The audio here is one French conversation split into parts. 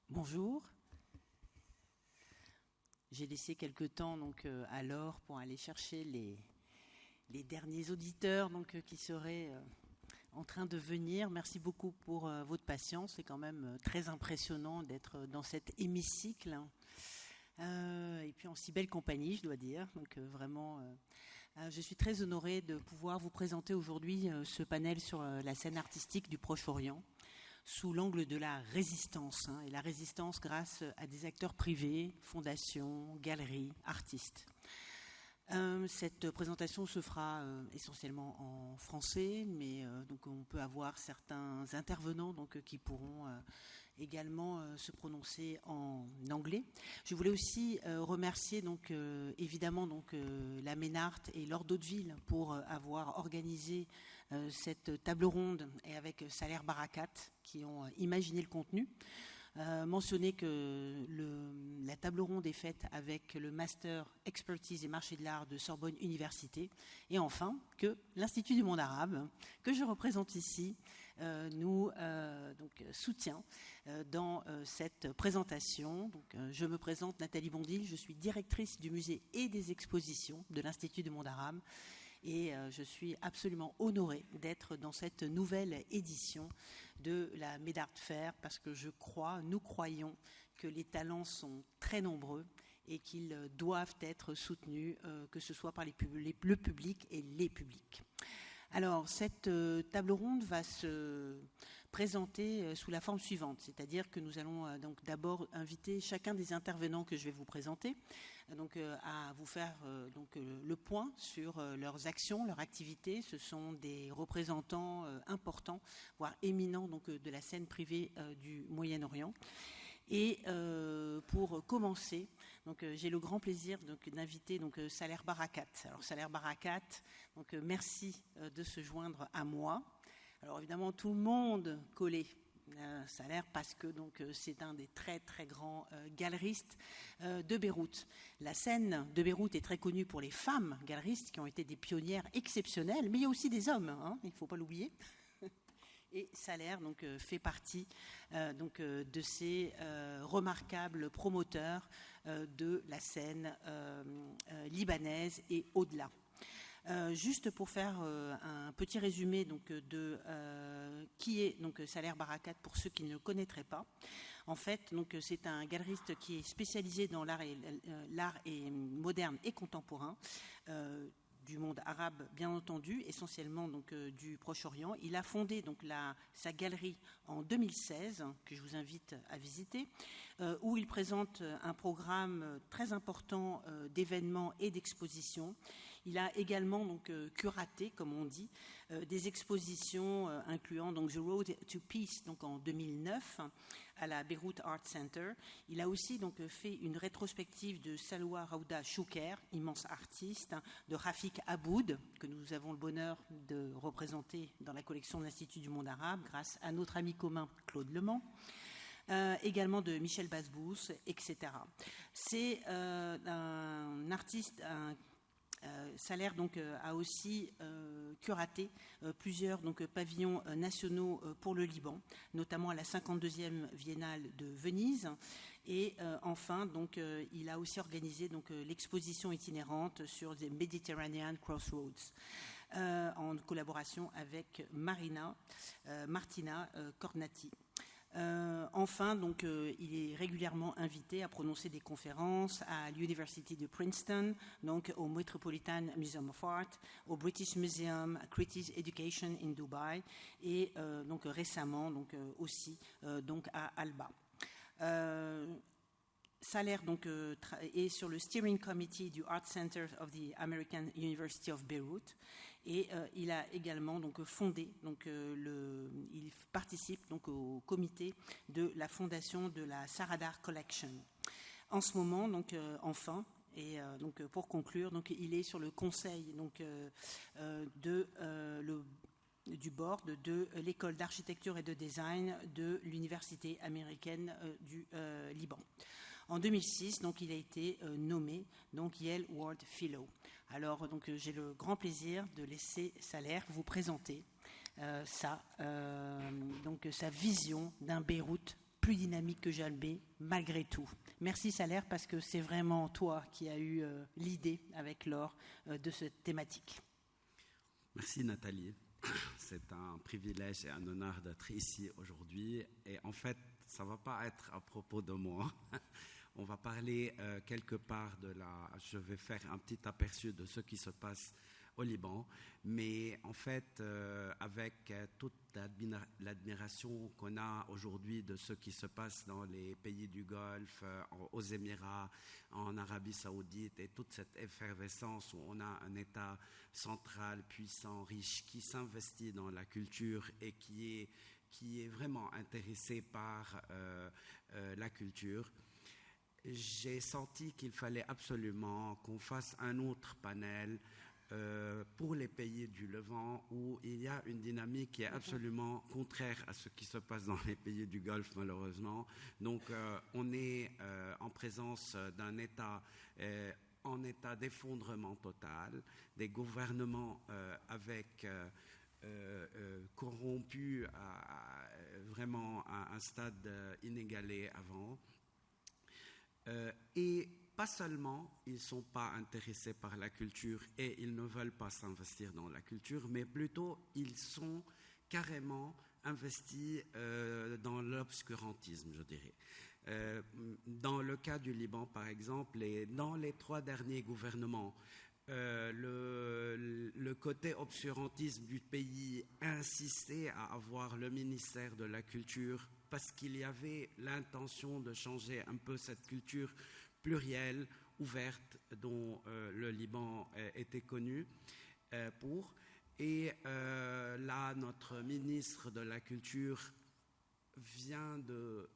Bonjour. J'ai laissé quelques temps à Laure pour aller chercher les derniers auditeurs qui seraient en train de venir. Merci beaucoup pour votre patience. C'est quand même très impressionnant d'être dans cet hémicycle. Et puis en si belle compagnie, je dois dire. Je suis très honorée de pouvoir vous présenter aujourd'hui ce panel sur la scène artistique du Proche-Orient, sous l'angle de la résistance, et la résistance grâce à des acteurs privés, fondations, galeries, artistes. Cette présentation se fera essentiellement en français, mais on peut avoir certains intervenants qui pourront également se prononcer en anglais. Je voulais aussi remercier évidemment la Ménart et Laure d'Hauteville pour avoir organisé cette table ronde et avec Saler Barakat qui ont imaginé le contenu. Mentionner que la table ronde est faite avec le Master Expertise et Marché de l'Art de Sorbonne Université. Et enfin, que l'Institut du monde arabe, que je représente ici, nous soutient dans cette présentation. Je me présente, Nathalie Bondil, je suis directrice du musée et des expositions de l'Institut du monde arabe. Et je suis absolument honorée d'être dans cette nouvelle édition de la Médard Fair parce que nous croyons que les talents sont très nombreux et qu'ils doivent être soutenus, que ce soit par le public et les publics. Alors, cette table ronde va se présenter sous la forme suivante, c'est-à-dire que nous allons d'abord inviter chacun des intervenants que je vais vous présenter à vous faire le point sur leurs actions, leurs activités. Ce sont des représentants importants, voire éminents de la scène privée du Moyen-Orient. Et pour commencer, j'ai le grand plaisir d'inviter Saler Barakat. Alors Saler Barakat, merci de se joindre à moi. Alors évidemment, tout le monde collait Saler parce que c'est un des très très grands galeristes de Beyrouth. La scène de Beyrouth est très connue pour les femmes galeristes qui ont été des pionnières exceptionnelles, mais il y a aussi des hommes, il ne faut pas l'oublier. Et Saler fait partie de ces remarquables promoteurs de la scène libanaise et au-delà. Juste pour faire un petit résumé de qui est Saler Barakat pour ceux qui ne le connaîtraient pas. En fait, c'est un galeriste qui est spécialisé dans l'art et moderne et contemporain. Du monde arabe, bien entendu, essentiellement du Proche-Orient. Il a fondé sa galerie en 2016, que je vous invite à visiter, où il présente un programme très important d'événements et d'expositions. Il a également curaté, comme on dit, des expositions incluant The Road to Peace en 2009 à la Beyrouth Art Center. Il a aussi fait une rétrospective de Salwa Raouda Chouker, immense artiste, de Rafik Aboud, que nous avons le bonheur de représenter dans la collection de l'Institut du monde arabe grâce à notre ami commun Claude Lemans. Également de Michel Basbous, etc. C'est un artiste... Saler a aussi curaté plusieurs pavillons nationaux pour le Liban, notamment à la 52e Biennale de Venise. Et enfin, il a aussi organisé l'exposition itinérante sur The Mediterranean Crossroads en collaboration avec Martina Cornati. Enfin, il est régulièrement invité à prononcer des conférences à l'University de Princeton, au Metropolitan Museum of Art, au British Museum, à Critics Education in Dubai et récemment aussi à Alba. Saler est sur le Steering Committee du Art Center of the American University of Beirut et il a également fondé il participe au comité de la fondation de la Saradar Collection. En ce moment enfin et pour conclure il est sur le conseil du board de l'école d'architecture et de design de l'université américaine du Liban. En 2006, il a été nommé Yale World Fellow. Alors, j'ai le grand plaisir de laisser Saler vous présenter sa vision d'un Beyrouth plus dynamique que Jalbé, malgré tout. Merci Salaire, parce que c'est vraiment toi qui as eu l'idée avec Laure de cette thématique. Merci Nathalie. C'est un privilège et un honneur d'être ici aujourd'hui. Et en fait, ça ne va pas être à propos de moi. On va parler quelque part je vais faire un petit aperçu de ce qui se passe au Liban, mais en fait, avec toute l'admiration qu'on a aujourd'hui de ce qui se passe dans les pays du Golfe, aux Émirats, en Arabie Saoudite, et toute cette effervescence où on a un État central, puissant, riche, qui s'investit dans la culture et qui est vraiment intéressé par la culture, j'ai senti qu'il fallait absolument qu'on fasse un autre panel pour les pays du Levant, où il y a une dynamique qui est absolument contraire à ce qui se passe dans les pays du Golfe, malheureusement. Donc, on est en présence d'un État en état d'effondrement total, des gouvernements corrompus vraiment à un stade inégalé avant. Et pas seulement, ils ne sont pas intéressés par la culture et ils ne veulent pas s'investir dans la culture, mais plutôt ils sont carrément investis dans l'obscurantisme, je dirais. Dans le cas du Liban, par exemple, et dans les 3 derniers gouvernements, le côté obscurantisme du pays insistait à avoir le ministère de la Culture parce qu'il y avait l'intention de changer un peu cette culture plurielle, ouverte, dont le Liban était connu pour. Et là, notre ministre de la Culture vient de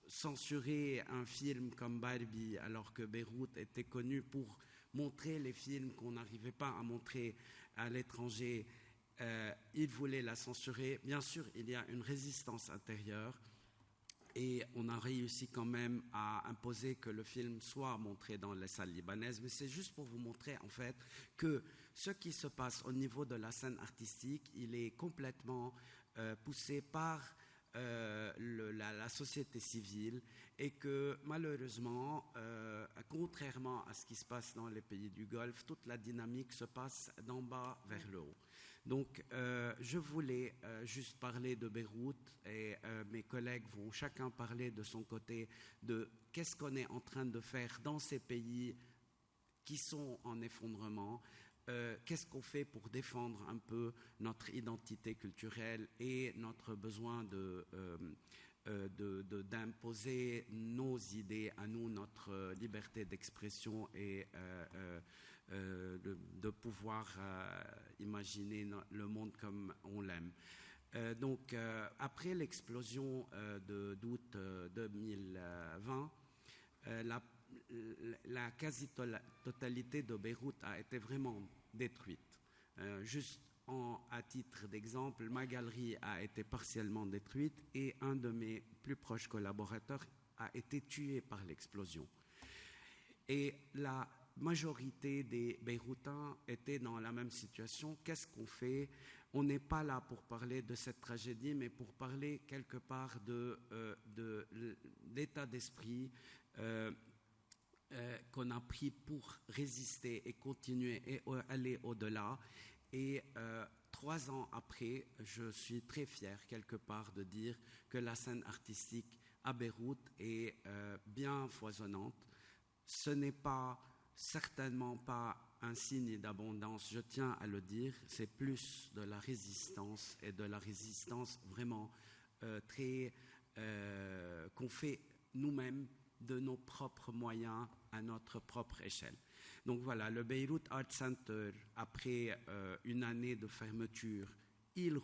censurer un film comme Barbie, alors que Beyrouth était connu pour montrer les films qu'on n'arrivait pas à montrer à l'étranger. Il voulait la censurer. Bien sûr, il y a une résistance intérieure et on a réussi quand même à imposer que le film soit montré dans les salles libanaises. Mais c'est juste pour vous montrer en fait que ce qui se passe au niveau de la scène artistique, il est complètement poussé par la société civile, et que malheureusement, contrairement à ce qui se passe dans les pays du Golfe, toute la dynamique se passe d'en bas vers le haut. Donc, je voulais juste parler de Beyrouth, et mes collègues vont chacun parler de son côté de qu'est-ce qu'on est en train de faire dans ces pays qui sont en effondrement. Qu'est-ce qu'on fait pour défendre un peu notre identité culturelle et notre besoin d'imposer nos idées à nous, notre liberté d'expression et de pouvoir imaginer le monde comme on l'aime. Donc, après l'explosion d'août 2020, la quasi-totalité de Beyrouth a été vraiment détruite. Juste à titre d'exemple, ma galerie a été partiellement détruite et un de mes plus proches collaborateurs a été tué par l'explosion. Et la majorité des Beyrouthins étaient dans la même situation. Qu'est-ce qu'on fait ? On n'est pas là pour parler de cette tragédie, mais pour parler quelque part de l'état d'esprit qu'on a pris pour résister et continuer et aller au-delà. Et 3 ans après, je suis très fier quelque part de dire que la scène artistique à Beyrouth est bien foisonnante. Ce n'est certainement pas un signe d'abondance, je tiens à le dire, c'est plus de la résistance, et de la résistance vraiment qu'on fait nous-mêmes de nos propres moyens à notre propre échelle. Donc voilà, le Beirut Art Center, après une année de fermeture, il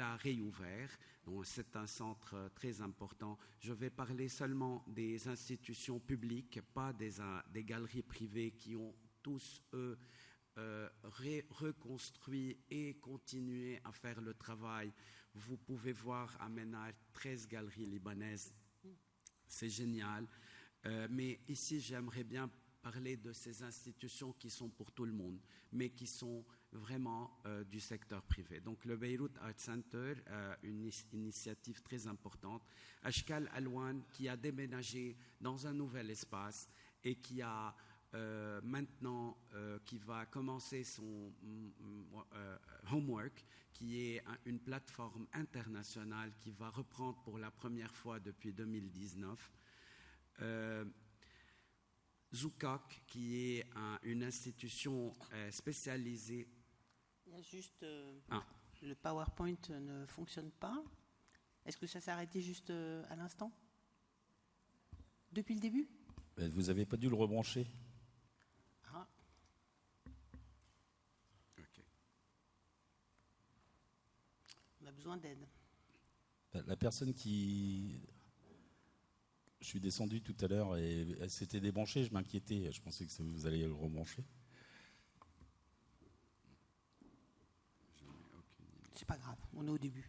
a réouvert. Donc c'est un centre très important. Je vais parler seulement des institutions publiques, pas des galeries privées qui ont tous, eux, reconstruit et continué à faire le travail. Vous pouvez voir à Ménard 13 galeries libanaises. C'est génial. Mais ici, j'aimerais bien parler de ces institutions qui sont pour tout le monde, mais qui sont vraiment du secteur privé. Donc le Beyrouth Art Center, une initiative très importante. Ashkal Alwan, qui a déménagé dans un nouvel espace et qui a maintenant, qui va commencer son homework, qui est une plateforme internationale qui va reprendre pour la première fois depuis 2019. Zoukak, qui est une institution spécialisée. Il y a juste le PowerPoint ne fonctionne pas. Est-ce que ça s'est arrêté juste à l'instant? Depuis le début? Vous n'avez pas dû le rebrancher? Okay. On a besoin d'aide. La personne qui... Je suis descendu tout à l'heure et elle s'était débranchée, je m'inquiétais, je pensais que vous alliez le rebrancher. C'est pas grave, on est au début.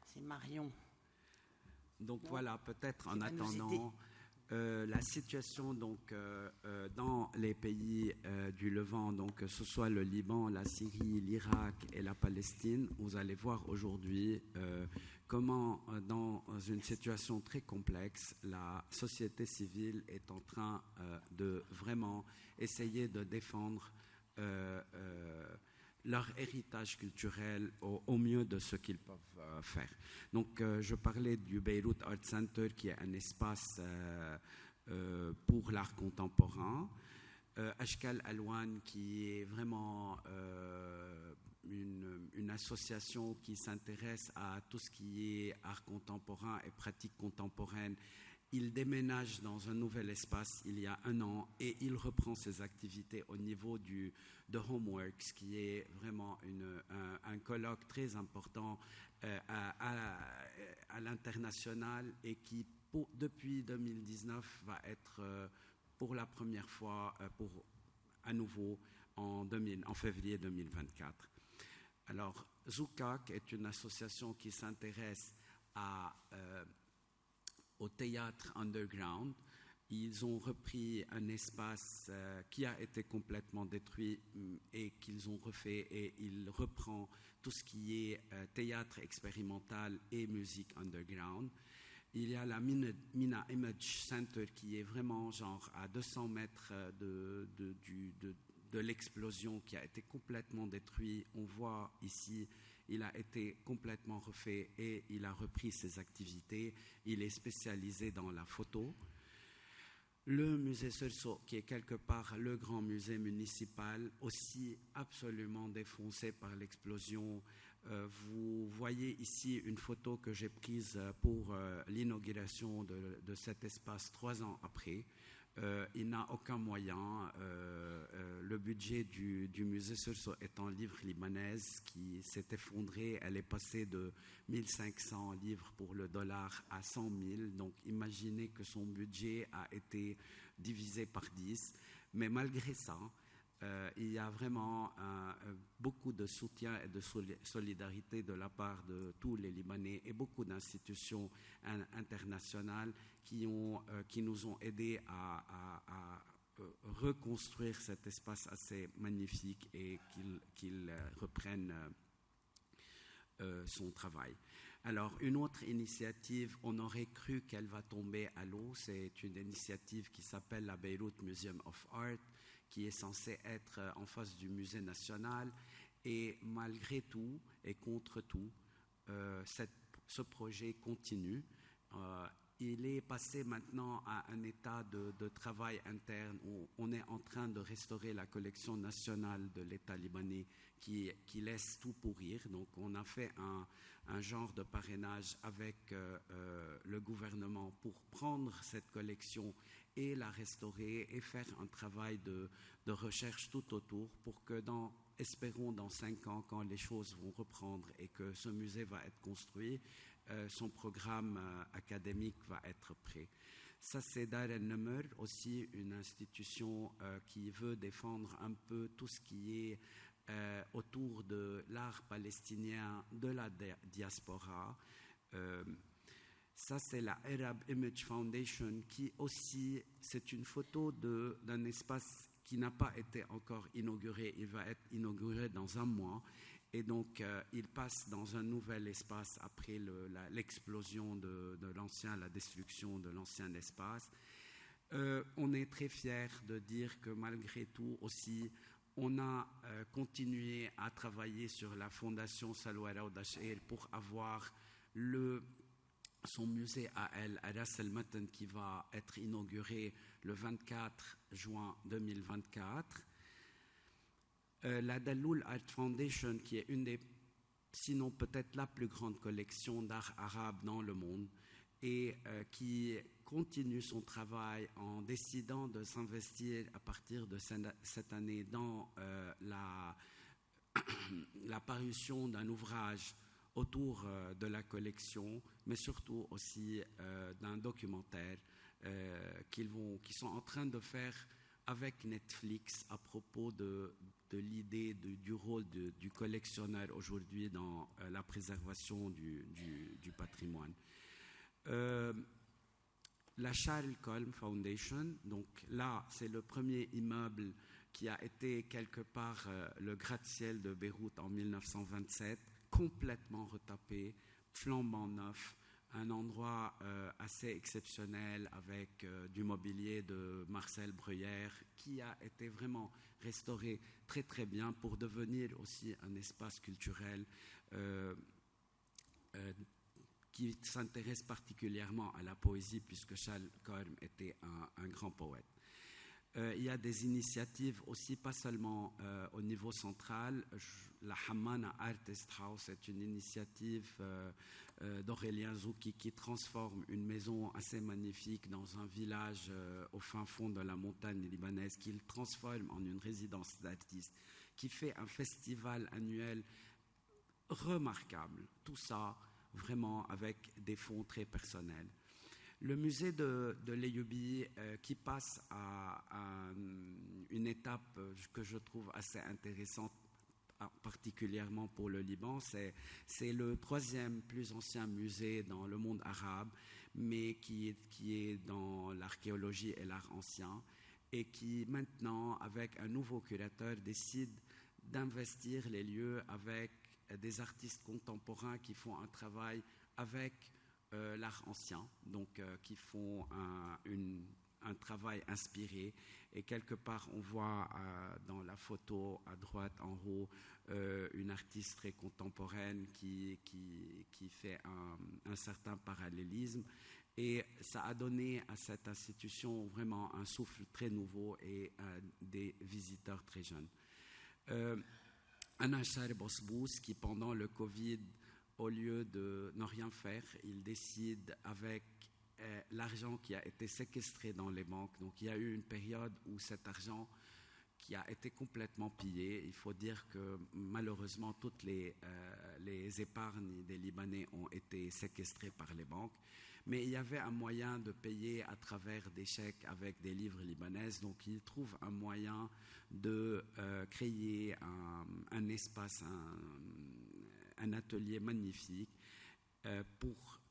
C'est Marion. Donc voilà, peut-être en attendant la situation donc, dans les pays du Levant, donc que ce soit le Liban, la Syrie, l'Irak et la Palestine, vous allez voir aujourd'hui comment dans une situation très complexe, la société civile est en train de vraiment essayer de défendre leur héritage culturel au mieux de ce qu'ils peuvent faire. Donc, je parlais du Beyrouth Art Center, qui est un espace pour l'art contemporain. Ashkal Alwan, qui est vraiment une association qui s'intéresse à tout ce qui est art contemporain et pratiques contemporaines. Il déménage dans un nouvel espace il y a 1 an et il reprend ses activités au niveau de Homeworks, qui est vraiment un colloque très important à l'international et qui, depuis 2019, va être pour la première fois à nouveau en février 2024. Alors, Zoukak est une association qui s'intéresse au théâtre underground. Ils ont repris un espace qui a été complètement détruit et qu'ils ont refait, et il reprend tout ce qui est théâtre expérimental et musique underground. Il y a la Mina Image Center qui est vraiment genre à 200 mètres de l'explosion, qui a été complètement détruit. On voit ici, il a été complètement refait et il a repris ses activités. Il est spécialisé dans la photo. Le musée Sursaut, qui est quelque part le grand musée municipal, aussi absolument défoncé par l'explosion. Vous voyez ici une photo que j'ai prise pour l'inauguration de cet espace 3 ans après. Il n'a aucun moyen. Le budget du musée Sursaut est en livres libanaises qui s'est effondré. Elle est passée de 1500 livres pour le dollar à 100 000. Donc imaginez que son budget a été divisé par 10. Mais malgré ça, il y a vraiment beaucoup de soutien et de solidarité de la part de tous les Libanais et beaucoup d'institutions internationales qui nous ont aidés à reconstruire cet espace assez magnifique et qu'il reprenne son travail. Alors, une autre initiative, on aurait cru qu'elle va tomber à l'eau, c'est une initiative qui s'appelle la Beirut Museum of Art, qui est censée être en face du musée national. Et malgré tout et contre tout, ce projet continue. Il est passé maintenant à un état de travail interne où on est en train de restaurer la collection nationale de l'État libanais qui laisse tout pourrir. Donc on a fait un genre de parrainage avec le gouvernement pour prendre cette collection et la restaurer et faire un travail de recherche tout autour pour que espérons dans 5 ans, quand les choses vont reprendre et que ce musée va être construit, son programme académique va être prêt. Ça, c'est Dar el-Nemr, aussi une institution qui veut défendre un peu tout ce qui est autour de l'art palestinien, de la diaspora. Ça, c'est la Arab Image Foundation, qui aussi, c'est une photo d'un espace qui n'a pas été encore inauguré. Il va être inauguré dans un mois. Et donc, il passe dans un nouvel espace après l'explosion de l'ancien, la destruction de l'ancien espace. On est très fiers de dire que malgré tout aussi, on a continué à travailler sur la fondation Salwa Rawda Shair pour avoir son musée à elle, à Ras El Matan, qui va être inauguré le 24 juin 2024. La Daloul Art Foundation, qui est une des, sinon peut-être la plus grande collection d'art arabe dans le monde, et qui continue son travail en décidant de s'investir à partir de cette année dans la parution d'un ouvrage autour de la collection, mais surtout aussi d'un documentaire qu'ils sont en train de faire avec Netflix à propos de l'idée du rôle du collectionneur aujourd'hui dans la préservation du patrimoine. La Charles Colm Foundation, donc là, c'est le premier immeuble qui a été quelque part le gratte-ciel de Beyrouth en 1927, complètement retapé, flambant neuf, un endroit assez exceptionnel avec du mobilier de Marcel Breuillère qui a été vraiment restauré très très bien pour devenir aussi un espace culturel qui s'intéresse particulièrement à la poésie puisque Charles Colm était un grand poète. Il y a des initiatives aussi, pas seulement au niveau central. La Hammana Artist House est une initiative d'Aurélien Zouki qui transforme une maison assez magnifique dans un village au fin fond de la montagne libanaise, qu'il transforme en une résidence d'artistes, qui fait un festival annuel remarquable. Tout ça vraiment avec des fonds très personnels. Le musée de l'Ayyoubi qui passe à une étape que je trouve assez intéressante, particulièrement pour le Liban, c'est le troisième plus ancien musée dans le monde arabe, mais qui est dans l'archéologie et l'art ancien, et qui maintenant, avec un nouveau curateur, décide d'investir les lieux avec des artistes contemporains qui font un travail avec l'art ancien, donc qui font un travail inspiré. Et quelque part, on voit dans la photo à droite en haut une artiste très contemporaine qui fait un certain parallélisme. Et ça a donné à cette institution vraiment un souffle très nouveau et des visiteurs très jeunes. Anachar Bosbous, qui pendant le Covid, au lieu de ne rien faire, il décide avec l'argent qui a été séquestré dans les banques. Donc il y a eu une période où cet argent qui a été complètement pillé. Il faut dire que malheureusement toutes les épargnes des Libanais ont été séquestrées par les banques. Mais il y avait un moyen de payer à travers des chèques avec des livres libanaises. Donc il trouve un moyen de créer un espace, un atelier magnifique pour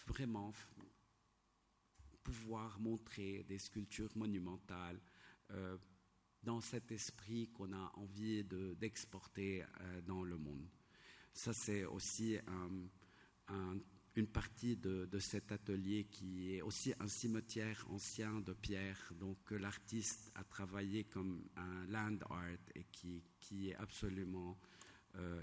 vraiment pouvoir montrer des sculptures monumentales dans cet esprit qu'on a envie d'exporter dans le monde. Ça, c'est aussi une partie de cet atelier qui est aussi un cimetière ancien de pierre, donc que l'artiste a travaillé comme un land art et qui est absolument...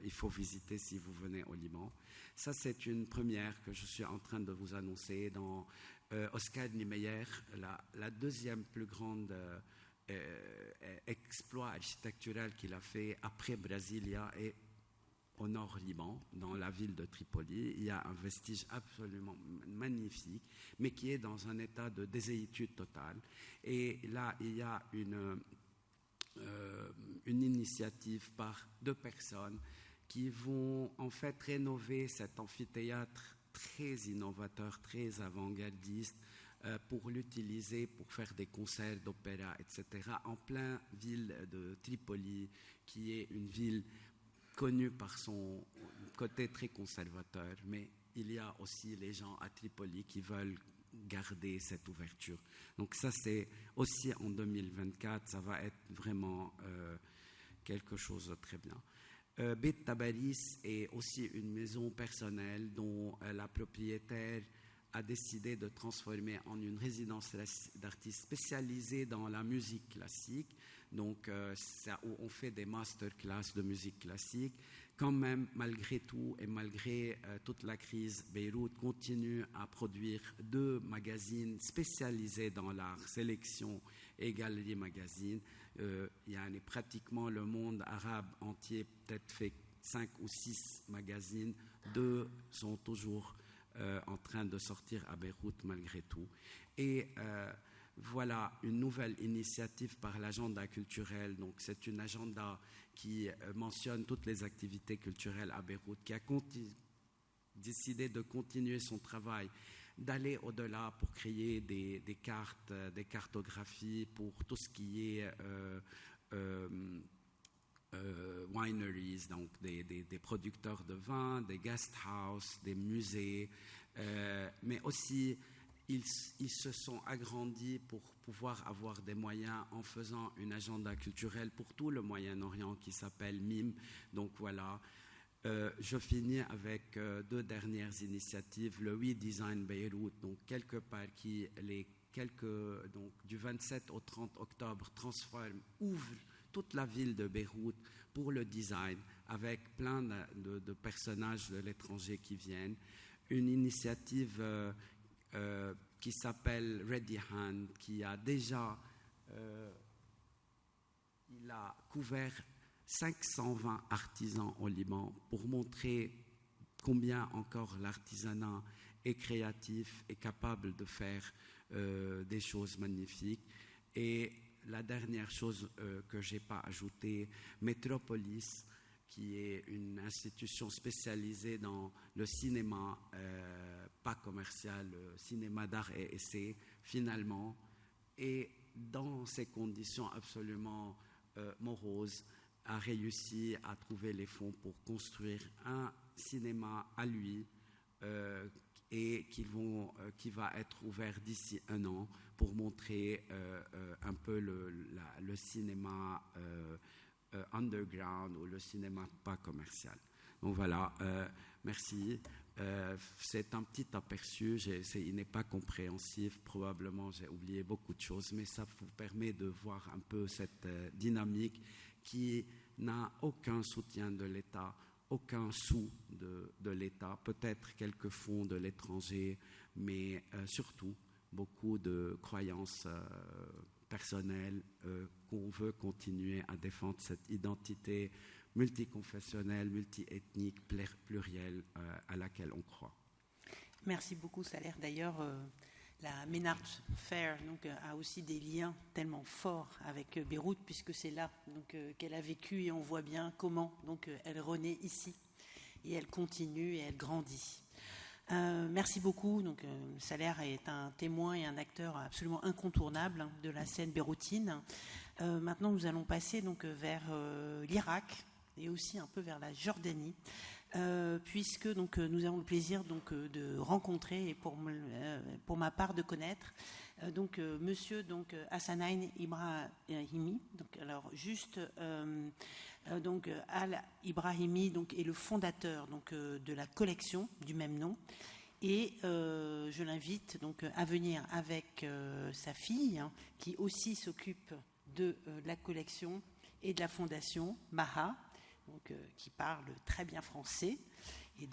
il faut visiter si vous venez au Liban. Ça, c'est une première que je suis en train de vous annoncer dans Oscar Niemeyer, la deuxième plus grande exploit architectural qu'il a fait après Brasilia et au nord Liban, dans la ville de Tripoli. Il y a un vestige absolument magnifique, mais qui est dans un état de déséitude totale. Et là, il y a une initiative par 2 personnes qui vont en fait rénover cet amphithéâtre très innovateur, très avant-gardiste, pour l'utiliser pour faire des concerts d'opéra, etc., en plein ville de Tripoli, qui est une ville connue par son côté très conservateur, mais il y a aussi les gens à Tripoli qui veulent garder cette ouverture. Donc ça, c'est aussi en 2024, ça va être vraiment quelque chose de très bien. Beit Tabaris est aussi une maison personnelle dont la propriétaire a décidé de transformer en une résidence d'artistes spécialisée dans la musique classique. Donc, où on fait des masterclass de musique classique. Quand même, malgré tout et malgré toute la crise, Beyrouth continue à produire 2 magazines spécialisés dans l'art, Sélection et Galerie Magazine. Il y a pratiquement le monde arabe entier, peut-être fait 5 ou 6 magazines. 2 sont toujours en train de sortir à Beyrouth malgré tout. Et voilà une nouvelle initiative par l'agenda culturel. Donc, c'est une agenda qui mentionne toutes les activités culturelles à Beyrouth, qui a décidé de continuer son travail, d'aller au-delà pour créer des cartes, des cartographies pour tout ce qui est wineries, donc des producteurs de vin, des guest house, des musées, mais aussi ils se sont agrandis pour pouvoir avoir des moyens en faisant une agenda culturelle pour tout le Moyen-Orient qui s'appelle MIM. Donc voilà, je finis avec 2 dernières initiatives. Le We Design Beyrouth, donc quelque part qui donc du 27 au 30 octobre ouvre toute la ville de Beyrouth pour le design, avec plein de personnages de l'étranger qui viennent. Une initiative qui s'appelle Ready Hand, qui a déjà il a couvert 520 artisans au Liban pour montrer combien encore l'artisanat est créatif et capable de faire des choses magnifiques. Et la dernière chose que je n'ai pas ajoutée, Metropolis, qui est une institution spécialisée dans le cinéma pas commercial, le cinéma d'art et essai, finalement, et dans ces conditions absolument moroses, a réussi à trouver les fonds pour construire un cinéma à lui et qui va être ouvert d'ici 1 an pour montrer un peu le cinéma underground ou le cinéma pas commercial. Donc voilà, merci. C'est un petit aperçu, il n'est pas compréhensif, probablement j'ai oublié beaucoup de choses, mais ça vous permet de voir un peu cette dynamique qui n'a aucun soutien de l'État, aucun sou de l'État, peut-être quelques fonds de l'étranger, mais surtout beaucoup de croyances personnelles qu'on veut continuer à défendre cette identité multiconfessionnelle, multiethnique, plurielle à laquelle on croit. Merci beaucoup, Saler. D'ailleurs, la Ménard Fair a aussi des liens tellement forts avec Beyrouth, puisque c'est là qu'elle a vécu, et on voit bien comment elle renaît ici, et elle continue et elle grandit. Merci beaucoup. Saler est un témoin et un acteur absolument incontournable de la scène beyrouthine. Maintenant, nous allons passer vers l'Irak et aussi un peu vers la Jordanie, puisque nous avons le plaisir de rencontrer et pour ma part de connaître Monsieur Hassanain Ibrahimi. Alors juste Al Ibrahimi est le fondateur de la collection du même nom, et je l'invite à venir avec sa fille qui aussi s'occupe de la collection et de la fondation Maha, qui parle très bien français et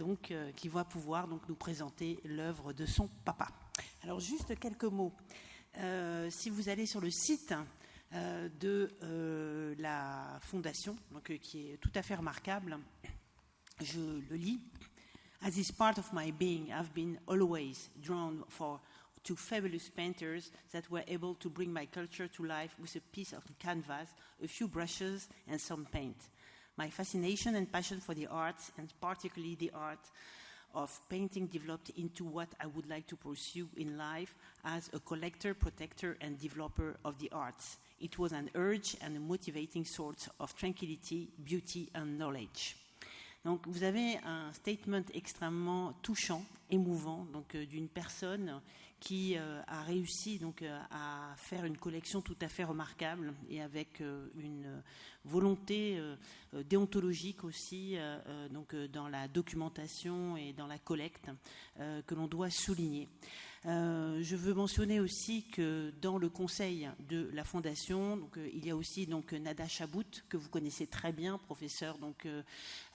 qui va pouvoir nous présenter l'œuvre de son papa. Alors juste quelques mots. Si vous allez sur le site de la fondation, qui est tout à fait remarquable, je le lis. As is part of my being, I've been always drawn to fabulous painters that were able to bring my culture to life with a piece of canvas, a few brushes, and some paint. My fascination and passion for the arts, and particularly the art of painting, developed into what I would like to pursue in life as a collector, protector, and developer of the arts. It was an urge and a motivating source of tranquility, beauty, and knowledge. Donc, vous avez un statement extrêmement touchant, émouvant, donc d'une personne qui a réussi donc à faire une collection tout à fait remarquable et avec une volonté déontologique aussi, donc dans la documentation et dans la collecte que l'on doit souligner. Je veux mentionner aussi que dans le conseil de la Fondation, donc, il y a aussi donc, Nada Chabout, que vous connaissez très bien, professeur donc,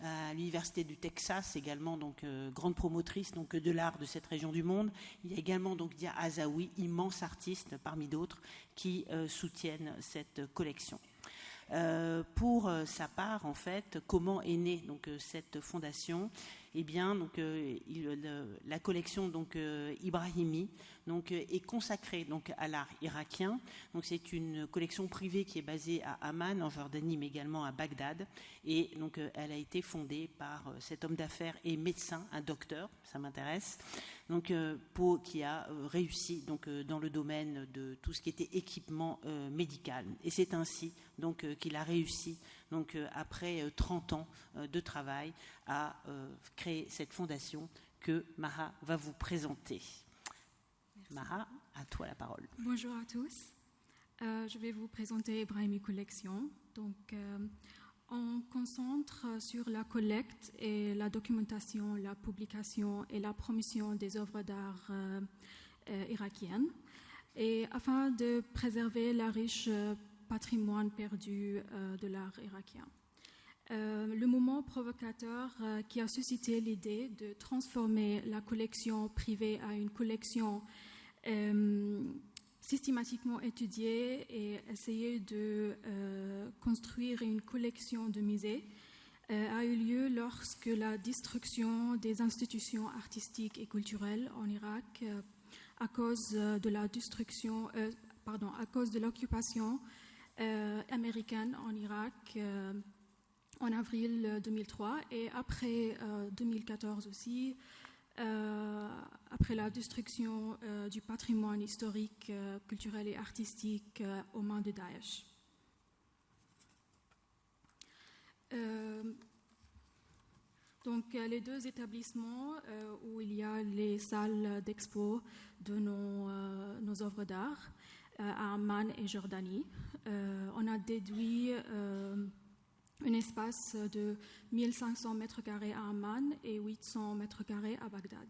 à l'Université du Texas, également donc, grande promotrice donc, de l'art de cette région du monde. Il y a également donc, Dia Azaoui, immense artiste parmi d'autres, qui soutiennent cette collection. Pour sa part, en fait, comment est née donc, cette fondation? Eh bien, donc, la collection donc, Ibrahimi donc, est consacrée donc, à l'art irakien. Donc, c'est une collection privée qui est basée à Amman, en Jordanie, mais également à Bagdad. Et donc, elle a été fondée par cet homme d'affaires et médecin, un docteur, ça m'intéresse, donc, qui a réussi donc, dans le domaine de tout ce qui était équipement médical. Et c'est ainsi donc, qu'il a réussi, donc, après 30 ans de travail, à créer cette fondation que Maha va vous présenter. Merci. Maha, à toi la parole. Bonjour à tous. Je vais vous présenter Ibrahimi Collection. Donc, on concentre sur la collecte et la documentation, la publication et la promotion des œuvres d'art irakiennes, et afin de préserver la riche patrimoine perdu de l'art irakien. Le moment provocateur qui a suscité l'idée de transformer la collection privée à une collection systématiquement étudiée et essayer de construire une collection de musées a eu lieu lorsque la destruction des institutions artistiques et culturelles en Irak à cause de la destruction, à cause de l'occupation américaine en Irak en avril 2003 et après 2014 aussi, après la destruction du patrimoine historique, culturel et artistique aux mains de Daesh. Donc les deux établissements où il y a les salles d'expo de nos œuvres d'art à Amman et Jordanie, on a déduit un espace de 1500 mètres carrés à Amman et 800 mètres carrés à Bagdad.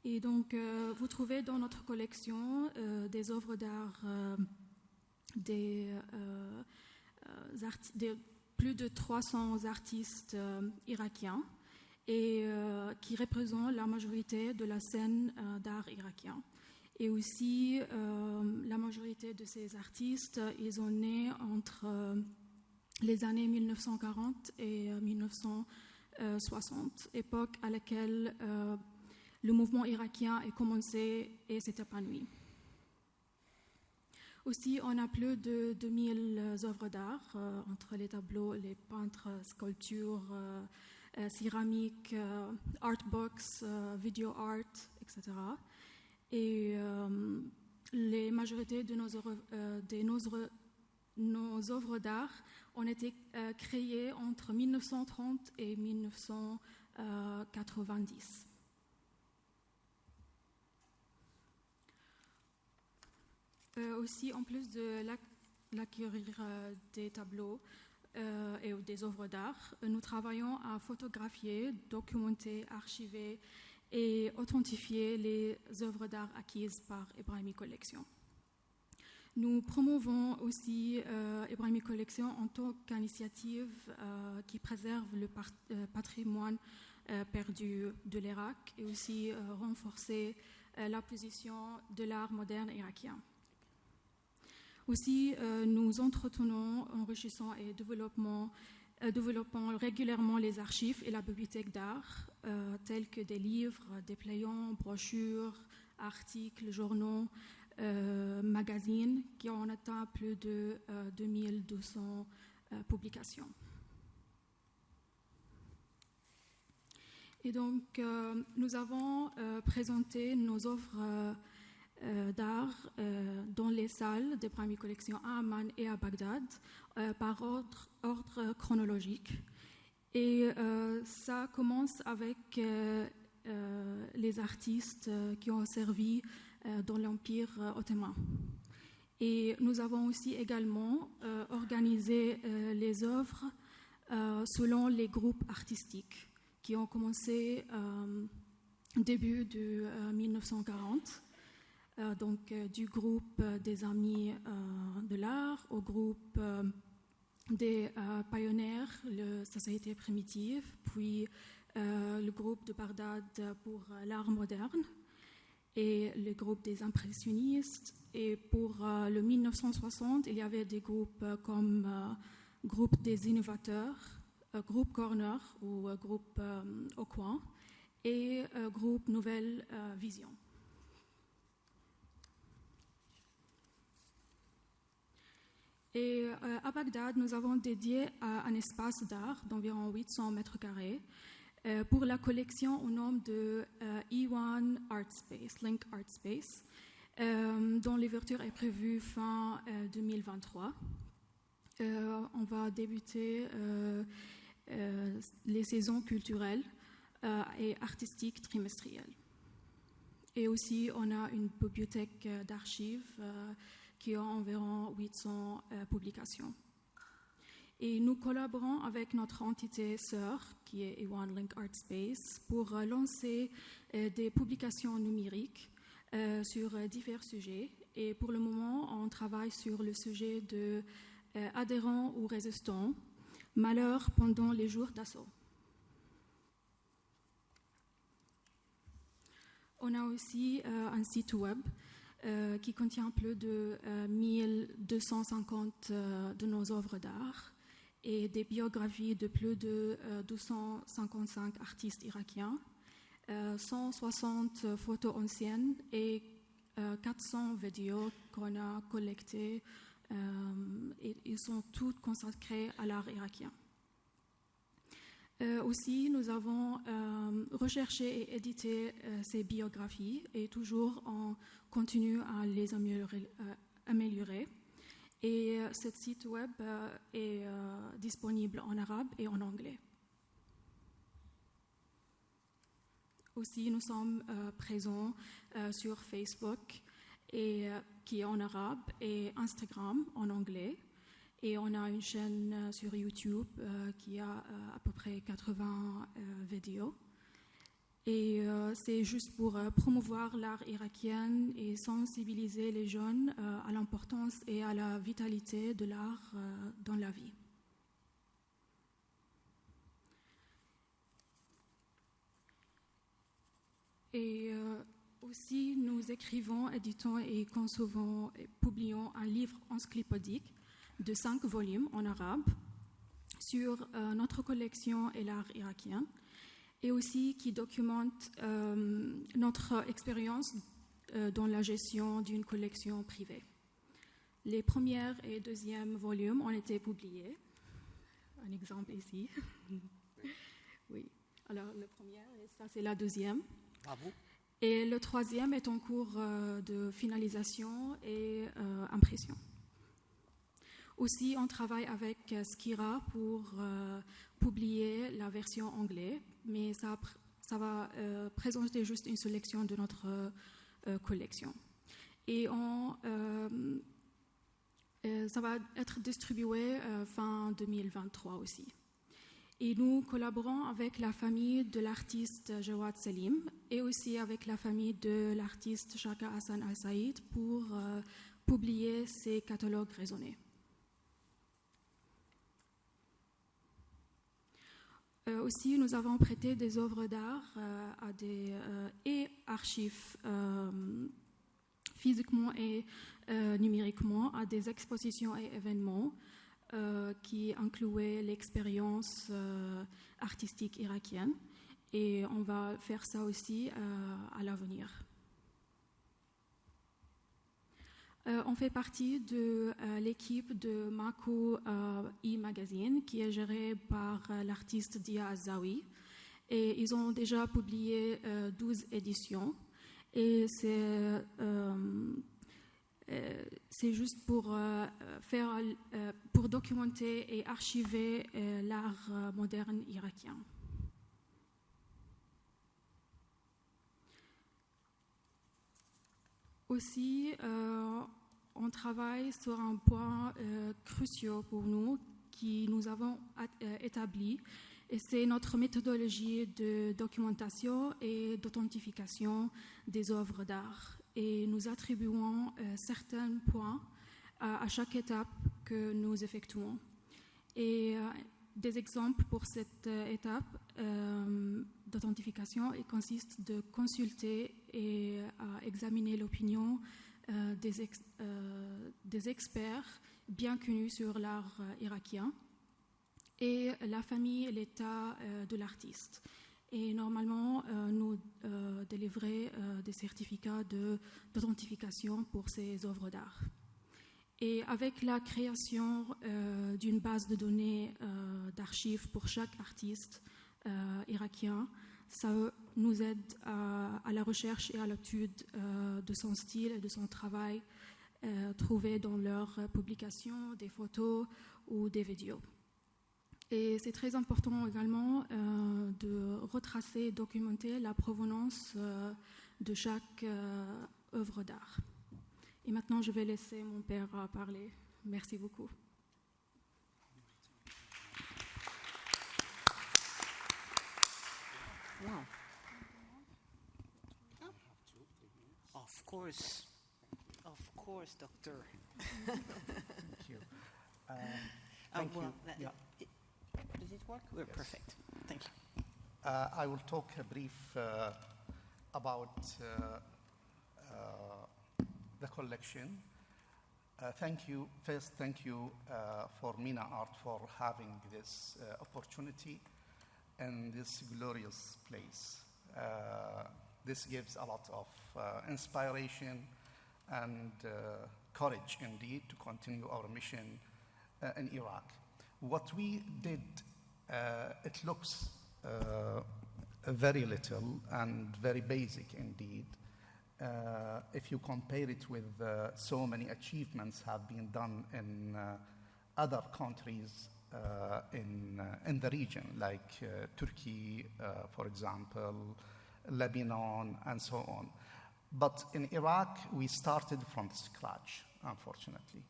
Et donc, vous trouvez dans notre collection des œuvres d'art des plus de 300 artistes irakiens et qui représentent la majorité de la scène d'art irakien. Et aussi, la majorité de ces artistes, ils sont nés entre les années 1940 et 1960, époque à laquelle le mouvement irakien a commencé et s'est épanoui. Aussi, on a plus de 2000 œuvres d'art, entre les tableaux, les peintres, sculptures, céramiques, artbooks, video art, etc. Et les majorités de nos œuvres d'art ont été créées entre 1930 et 1990. Aussi, en plus de l'acquérir des tableaux et des œuvres d'art, nous travaillons à photographier, documenter, archiver et authentifier les œuvres d'art acquises par Ibrahimi Collection. Nous promouvons aussi Ibrahimi Collection en tant qu'initiative qui préserve le patrimoine perdu de l'Irak et aussi renforcer la position de l'art moderne irakien. Aussi, nous entretenons, enrichissons et développons régulièrement les archives et la bibliothèque d'art, tels que des livres, dépliants, brochures, articles, journaux, magazines, qui ont atteint plus de 2200 publications. Et donc, nous avons présenté nos offres d'art dans les salles des premières collections à Amman et à Bagdad par ordre chronologique. Et ça commence avec les artistes qui ont servi dans l'Empire ottoman. Et nous avons aussi également organisé les œuvres selon les groupes artistiques qui ont commencé début de 1940. Donc du groupe des Amis de l'Art au groupe des pionniers, la Société primitive, puis le groupe de Bagdad pour l'art moderne et le groupe des impressionnistes. Et pour le 1960, il y avait des groupes comme groupe des innovateurs, groupe Corner ou groupe Au Coin et groupe Nouvelle Vision. Et à Bagdad, nous avons dédié un espace d'art d'environ 800 mètres carrés pour la collection au nom de E1 Art Space, Link Art Space, dont l'ouverture est prévue fin 2023. On va débuter les saisons culturelles et artistiques trimestrielles. Et aussi, on a une bibliothèque d'archives qui a environ 800 publications. Et nous collaborons avec notre entité sœur, qui est E1 Link Art Space, pour lancer des publications numériques sur divers sujets. Et pour le moment, on travaille sur le sujet de adhérents ou résistants, malheur pendant les jours d'assaut. On a aussi un site web qui contient plus de 1250 de nos œuvres d'art et des biographies de plus de 255 artistes irakiens, 160 photos anciennes et 400 vidéos qu'on a collectées et ils sont toutes consacrées à l'art irakien. Aussi, nous avons recherché et édité ces biographies et toujours on continue à les améliorer. Et ce site web est disponible en arabe et en anglais. Aussi, nous sommes présents sur Facebook, qui est en arabe, et Instagram en anglais. Et on a une chaîne sur YouTube qui a à peu près 80 vidéos. Et c'est juste pour promouvoir l'art irakien et sensibiliser les jeunes à l'importance et à la vitalité de l'art dans la vie. Et aussi, nous écrivons, éditons et concevons et publions un livre encyclopédique de 5 volumes en arabe sur notre collection et l'art irakien, et aussi qui documente notre expérience dans la gestion d'une collection privée. Les premiers et deuxièmes volumes ont été publiés. Un exemple ici. Oui. Alors, le premier, et ça c'est la deuxième. Bravo. Et le troisième est en cours de finalisation et impression. Aussi, on travaille avec Skira pour publier la version anglaise, mais ça va présenter juste une sélection de notre collection. Et ça va être distribué fin 2023 aussi. Et nous collaborons avec la famille de l'artiste Jawad Selim et aussi avec la famille de l'artiste Shaka Hassan Al-Saïd pour publier ces catalogues raisonnés. Aussi, nous avons prêté des œuvres d'art et archives physiquement et numériquement à des expositions et événements qui incluaient l'expérience artistique irakienne. Et on va faire ça aussi à l'avenir. On fait partie de l'équipe de Mako e-Magazine qui est gérée par l'artiste Dia Azawi. Et ils ont déjà publié 12 éditions. Et c'est juste pour documenter et archiver l'art moderne irakien. Aussi, on travaille sur un point crucial pour nous qui nous avons établi, et c'est notre méthodologie de documentation et d'authentification des œuvres d'art. Et nous attribuons certains points à chaque étape que nous effectuons. Et des exemples pour cette étape d'authentification consistent de consulter et examiner l'opinion des experts bien connus sur l'art irakien et la famille et l'état de l'artiste. Et normalement, nous délivrons des certificats d'authentification pour ces œuvres d'art. Et avec la création d'une base de données d'archives pour chaque artiste irakien, ça nous aide à la recherche et à l'étude de son style et de son travail trouvé dans leurs publications, des photos ou des vidéos. Et c'est très important également de retracer et documenter la provenance de chaque œuvre d'art. Et maintenant, je vais laisser mon père parler. Merci beaucoup. Wow. Of course, doctor. Thank you. Thank you. Yeah. Does it work? We're Yes. perfect. Thank you. I will talk brief about the collection. Thank you. First, thank you for Mina Art for having this opportunity in this glorious place. This gives a lot of inspiration and courage indeed to continue our mission in Iraq. What we did, it looks very little and very basic indeed. If you compare it with so many achievements have been done in other countries in the region, like Turkey, for example, Lebanon, and so on. But in Iraq, we started from scratch, unfortunately.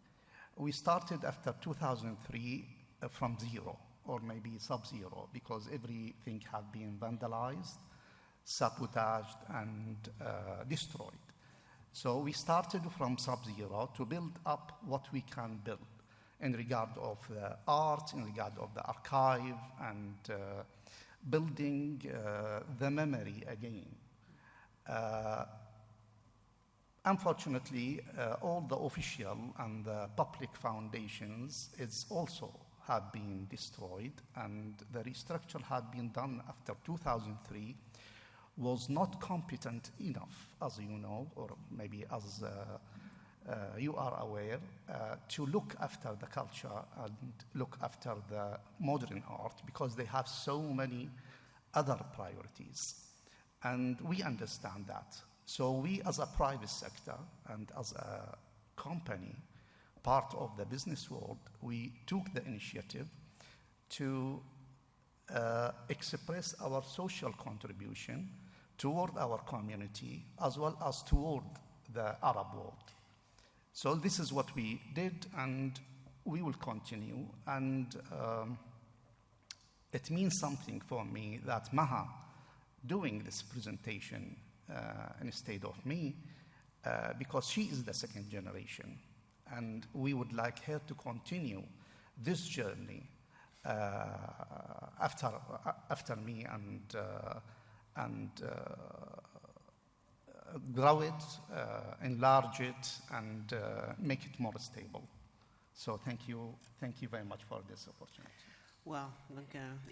We started after 2003 from zero, or maybe sub-zero, because everything had been vandalized, sabotaged, and destroyed. So we started from sub-zero to build up what we can build in regard of the art, in regard of the archive, and building the memory again. Unfortunately, all the official and the public foundations also have been destroyed, and the restructure had been done after 2003 was not competent enough, as you know, or maybe as you are aware, to look after the culture and look after the modern art, because they have so many other priorities. And we understand that. So we, as a private sector and as a company, part of the business world, we took the initiative to express our social contribution toward our community as well as toward the Arab world. So this is what we did, and we will continue. And it means something for me that Maha doing this presentation instead of me, because she is the second generation. And we would like her to continue this journey after me and grow it, enlarge it, and make it more stable. So thank you very much for this opportunity. Well,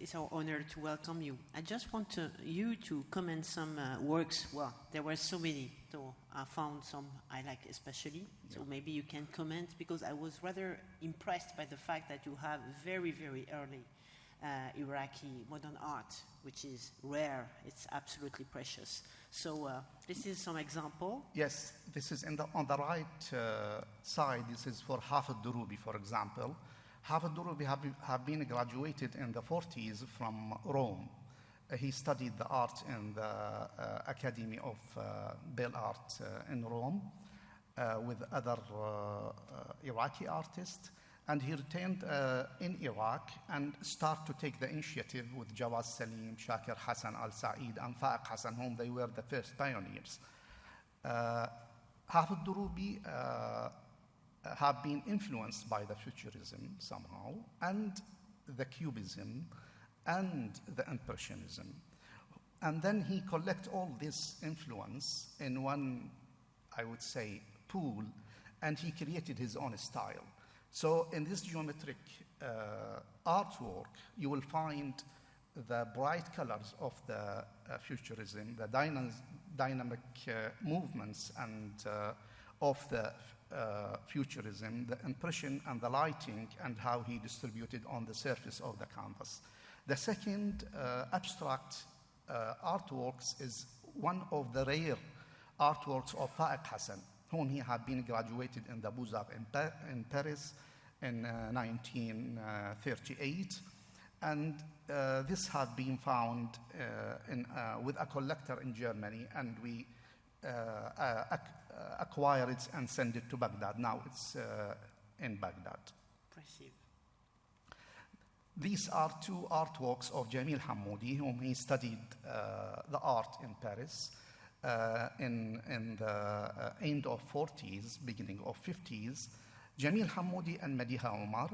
it's our honor to welcome you. I just want you to comment some works. Well, there were so many, so I found some I like especially. So maybe you can comment, because I was rather impressed by the fact that you have very, very early Iraqi modern art, which is rare. It's absolutely precious. So this is some example. Yes, this is on the right side. This is for Hafid Durubi, for example. Hafid Durubi have been graduated in the 40s from Rome. He studied the art in the Academy of Belle Art in Rome with other Iraqi artists. And he returned in Iraq and started to take the initiative with Jawad Salim, Shakir Hassan al-Said, and Faiq Hassan, whom they were the first pioneers. Hafid Durubi have been influenced by the Futurism somehow, and the Cubism, and the Impressionism. And then he collect all this influence in one, I would say, pool, and he created his own style. So in this geometric artwork, you will find the bright colors of the Futurism, the dynamic movements and of the Futurism, the impression and the lighting, and how he distributed on the surface of the canvas. The second abstract artworks is one of the rare artworks of Faiq Hassan, whom he had been graduated in the Beaux-Arts in Paris in 1938. And this had been found with a collector in Germany, and we acquired it and sent it to Baghdad. Now it's in Baghdad. Impressive. These are two artworks of Jamil Hamoudi, whom he studied the art in Paris in the end of 40s, beginning of 50s. Jamil Hamoudi and Madiha Omar,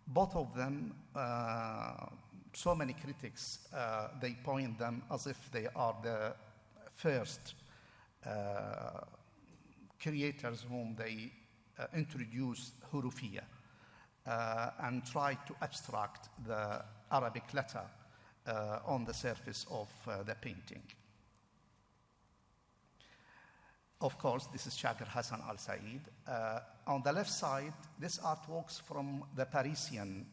both of them, so many critics, they point them as if they are the first creators whom they introduced Hurufiyya and tried to abstract the Arabic letter on the surface of the painting. Of course, this is Shakir Hassan al-Said. On the left side, this artworks from the Parisian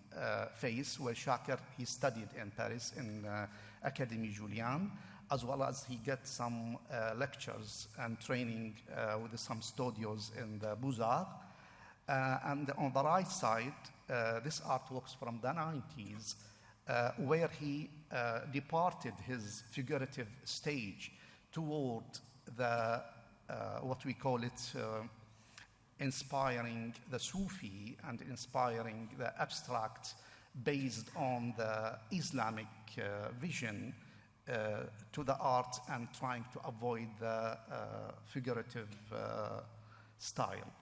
phase, where Shakir, he studied in Paris in Académie Julian, as well as he got some lectures and training with some studios in the Beaux-Arts. And on the right side, this artworks from the 90s, where he departed his figurative stage toward the what we call it, inspiring the Sufi and inspiring the abstract based on the Islamic vision to the art, and trying to avoid the figurative style.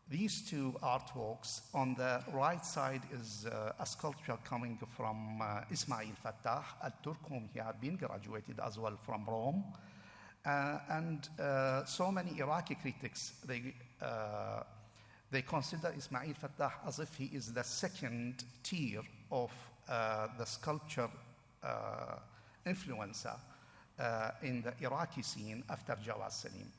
These two artworks, on the right side is a sculpture coming from Ismail Fattah al-Turk, whom he had been graduated as well from Rome. And so many Iraqi critics, they consider Ismail Fattah as if he is the second tier of the sculpture influencer in the Iraqi scene after Jawad Salim.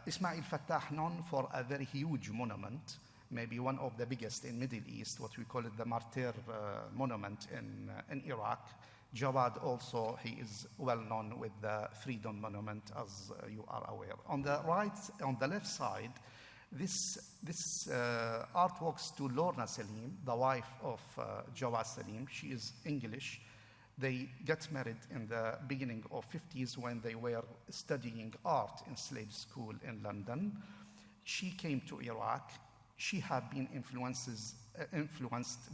Ismail Fattah, known for a very huge monument, maybe one of the biggest in Middle East, what we call it the Martyr monument in Iraq. Jawad also, he is well known with the Freedom Monument, as you are aware. On the left side, this artworks to Lorna Salim, the wife of Jawad Salim. She is English. They got married in the beginning of 50s when they were studying art in Slade School in London. She came to Iraq. She had been influenced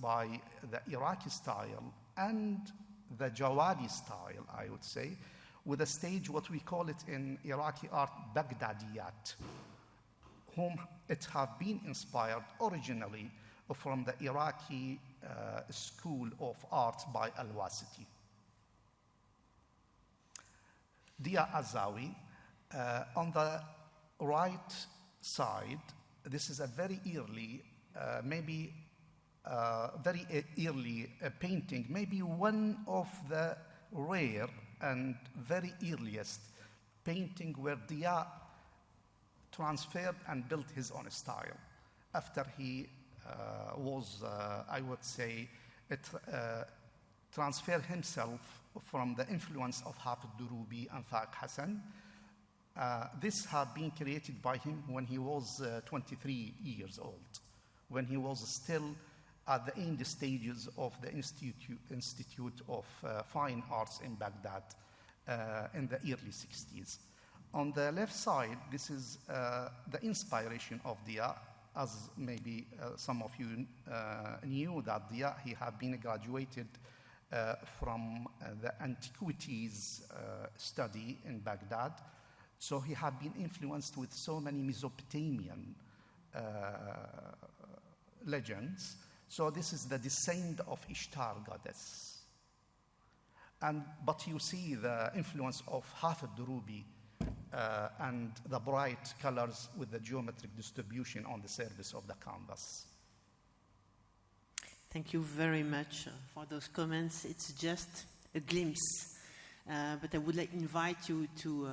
by the Iraqi style and the Jawadi style, I would say, with a stage, what we call it in Iraqi art, Baghdadiyat, whom it have been inspired originally from the Iraqi school of art by Al-Wasiti. Dia Azawi, on the right side, this is a very early, maybe very early painting, maybe one of the rare and very earliest painting where Dia transferred and built his own style after he was, I would say, transfer himself from the influence of Hafid Durubi and Faq Hassan. This had been created by him when he was 23 years old, when he was still at the end stages of the Institute of Fine Arts in Baghdad in the early 60s. On the left side, this is the inspiration of Dia. As maybe some of you knew that Dia, he had been graduated from the antiquities study in Baghdad. So he had been influenced with so many Mesopotamian legends. So this is the descent of Ishtar goddess. But you see the influence of Hafid Durubi and the bright colors with the geometric distribution on the surface of the canvas. Thank you very much for those comments. It's just a glimpse, but I would like to invite you to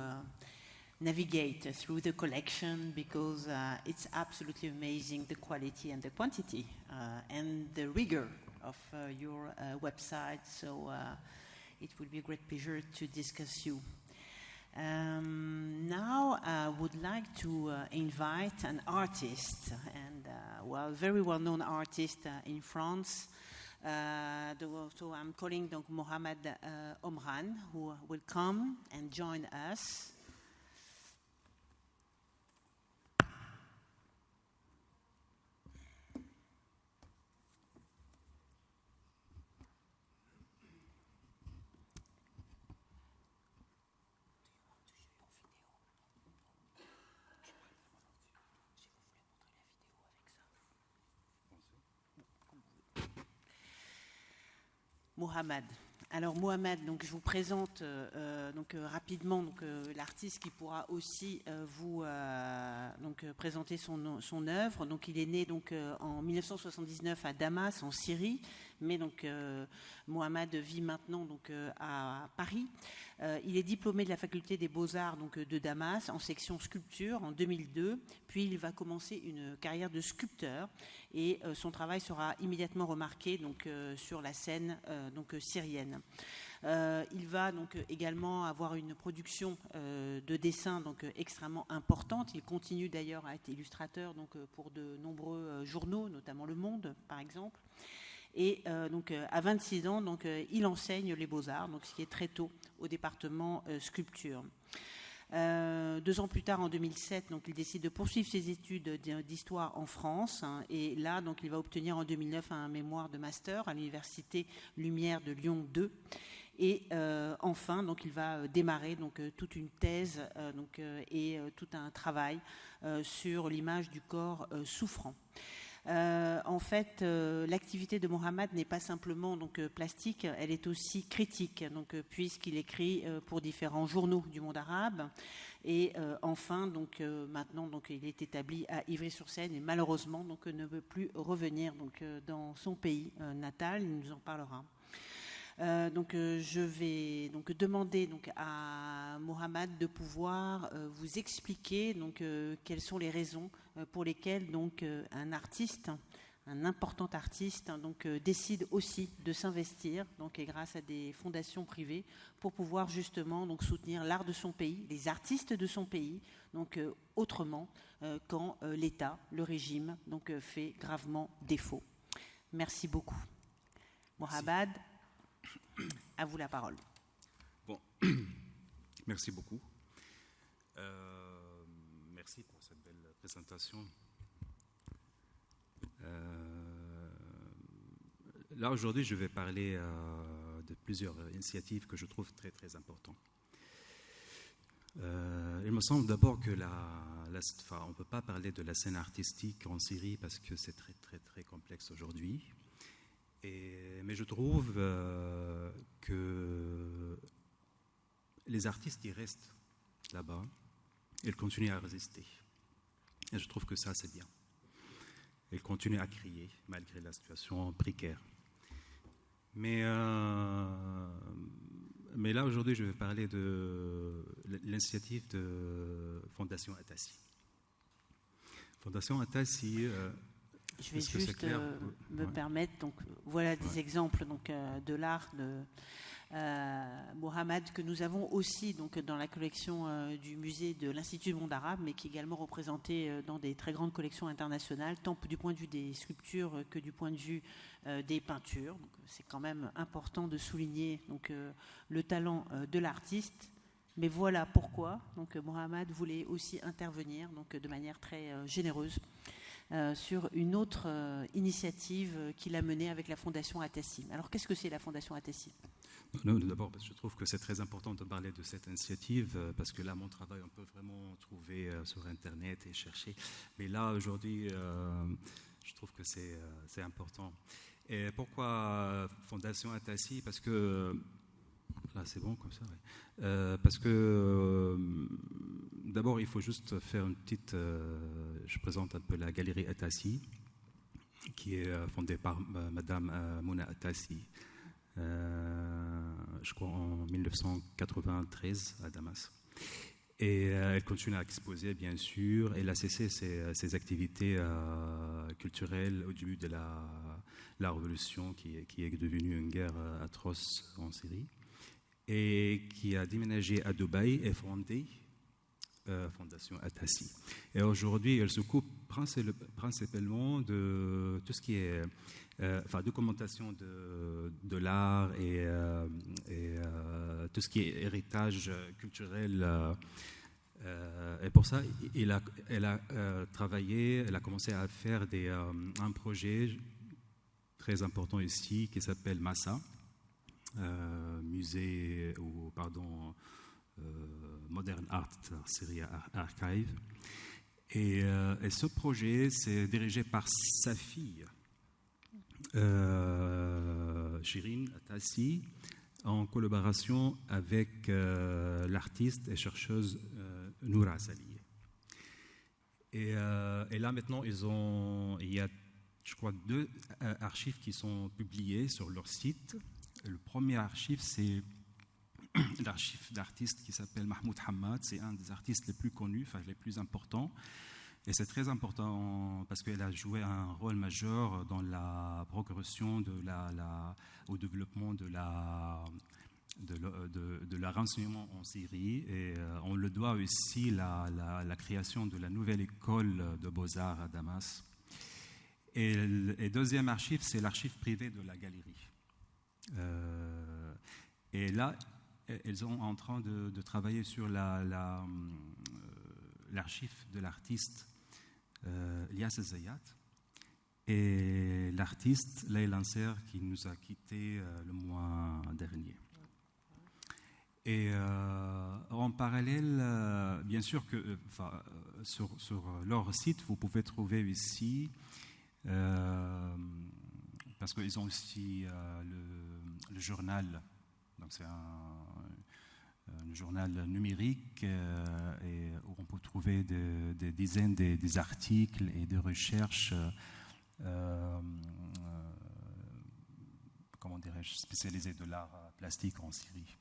navigate through the collection because it's absolutely amazing, the quality and the quantity and the rigor of your website. So it will be a great pleasure to discuss you. Now I would like to invite an artist, and very well-known artist in France. So I'm calling Mohamed Omran, who will come and join us. Mohamed. Alors Mohamed, donc je vous présente rapidement l'artiste qui pourra aussi vous présenter son œuvre. Donc il est né en 1979 à Damas en Syrie, mais Mohamed vit maintenant à Paris. Il est diplômé de la faculté des Beaux-Arts de Damas en section sculpture en 2002. Puis il va commencer une carrière de sculpteur et son travail sera immédiatement remarqué sur la scène syrienne. Il va également avoir une production de dessins extrêmement importante. Il continue d'ailleurs à être illustrateur pour de nombreux journaux, notamment Le Monde par exemple. Et à 26 ans, il enseigne les beaux-arts, ce qui est très tôt au département sculpture. 2 ans plus tard, en 2007, il décide de poursuivre ses études d'histoire en France. Et là, il va obtenir en 2009 un mémoire de master à l'université Lumière de Lyon 2. Et enfin, il va démarrer toute une thèse et tout un travail sur l'image du corps souffrant. En fait, l'activité de Mohamed n'est pas simplement plastique, elle est aussi critique, puisqu'il écrit pour différents journaux du monde arabe. Et enfin, maintenant, il est établi à Ivry-sur-Seine et malheureusement ne veut plus revenir dans son pays natal. Il nous en parlera. Je vais demander à Mohamed de pouvoir vous expliquer quelles sont les raisons pour lesquelles un artiste, un important artiste, décide aussi de s'investir et grâce à des fondations privées pour pouvoir justement soutenir l'art de son pays, les artistes de son pays, autrement quand l'État, le régime fait gravement défaut. Merci beaucoup. Mohamed. À vous la parole. Bon, merci beaucoup. Merci pour cette belle présentation. Là, aujourd'hui, je vais parler de plusieurs initiatives que je trouve très, très importantes. Il me semble d'abord que on ne peut pas parler de la scène artistique en Syrie parce que c'est très, très, très complexe aujourd'hui. Mais je trouve que les artistes qui restent là-bas, ils continuent à résister. Et je trouve que ça, c'est bien. Ils continuent à crier malgré la situation précaire. Mais là, aujourd'hui, je vais parler de l'initiative de Fondation Atassi. Fondation Atassi, Je vais Est-ce que c'est juste clair? me Ouais. permettre. Donc, voilà des Ouais. exemples donc, de l'art de Mohamed que nous avons aussi donc, dans la collection du musée de l'Institut du monde arabe, mais qui est également représenté dans des très grandes collections internationales, tant du point de vue des sculptures que du point de vue des peintures. Donc, c'est quand même important de souligner donc, le talent de l'artiste. Mais voilà pourquoi donc, Mohamed voulait aussi intervenir donc, de manière très généreuse sur une autre initiative qu'il a menée avec la Fondation Atassim. Alors, qu'est-ce que c'est la Fondation Atassim ? Non, d'abord, parce que je trouve que c'est très important de parler de cette initiative, parce que là, mon travail, on peut vraiment trouver sur Internet et chercher. Mais là, aujourd'hui, je trouve que c'est important. Et pourquoi Fondation Atassim ? Parce que... Là, c'est bon comme ça, oui. Parce que, d'abord, il faut juste faire une petite... je présente un peu la galerie Atassim, qui est fondée par Madame Mouna Atassim. Je crois en 1993 à Damas. Et elle continue à exposer, bien sûr. Elle a cessé ses activités culturelles au début de la révolution qui est devenue une guerre atroce en Syrie, et qui a déménagé à Dubaï et fondé Fondation Atassim. Et aujourd'hui, elle s'occupe principalement de tout ce qui est documentation de l'art et tout ce qui est héritage culturel. Et pour ça, elle a travaillé, elle a commencé à faire un projet très important ici qui s'appelle Massa, Modern Art Syria Archive. Et ce projet, c'est dirigé par sa fille, Shirin Atassim, en collaboration avec l'artiste et chercheuse Noura Salih. Et là, maintenant, il y a, je crois, 2 archives qui sont publiées sur leur site. Le premier archive, c'est l'archive d'artiste qui s'appelle Mahmoud Hamad. C'est un des artistes les plus connus, les plus importants. Et c'est très important parce qu'elle a joué un rôle majeur dans la progression au développement de la renseignement en Syrie. Et on le doit aussi la création de la nouvelle école de Beaux-Arts à Damas. Et deuxième archive, c'est l'archive privée de la galerie. Et là, ils sont en train de travailler sur l'archive de l'artiste Ilyas Zayat et l'artiste Layla Anser qui nous a quittés le mois dernier. Et en parallèle, bien sûr que sur leur site, vous pouvez trouver ici, parce qu'ils ont aussi le journal, donc c'est un journal numérique et où on peut trouver des dizaines des articles et des recherches comment dirais-je, spécialisées de l'art plastique en Syrie.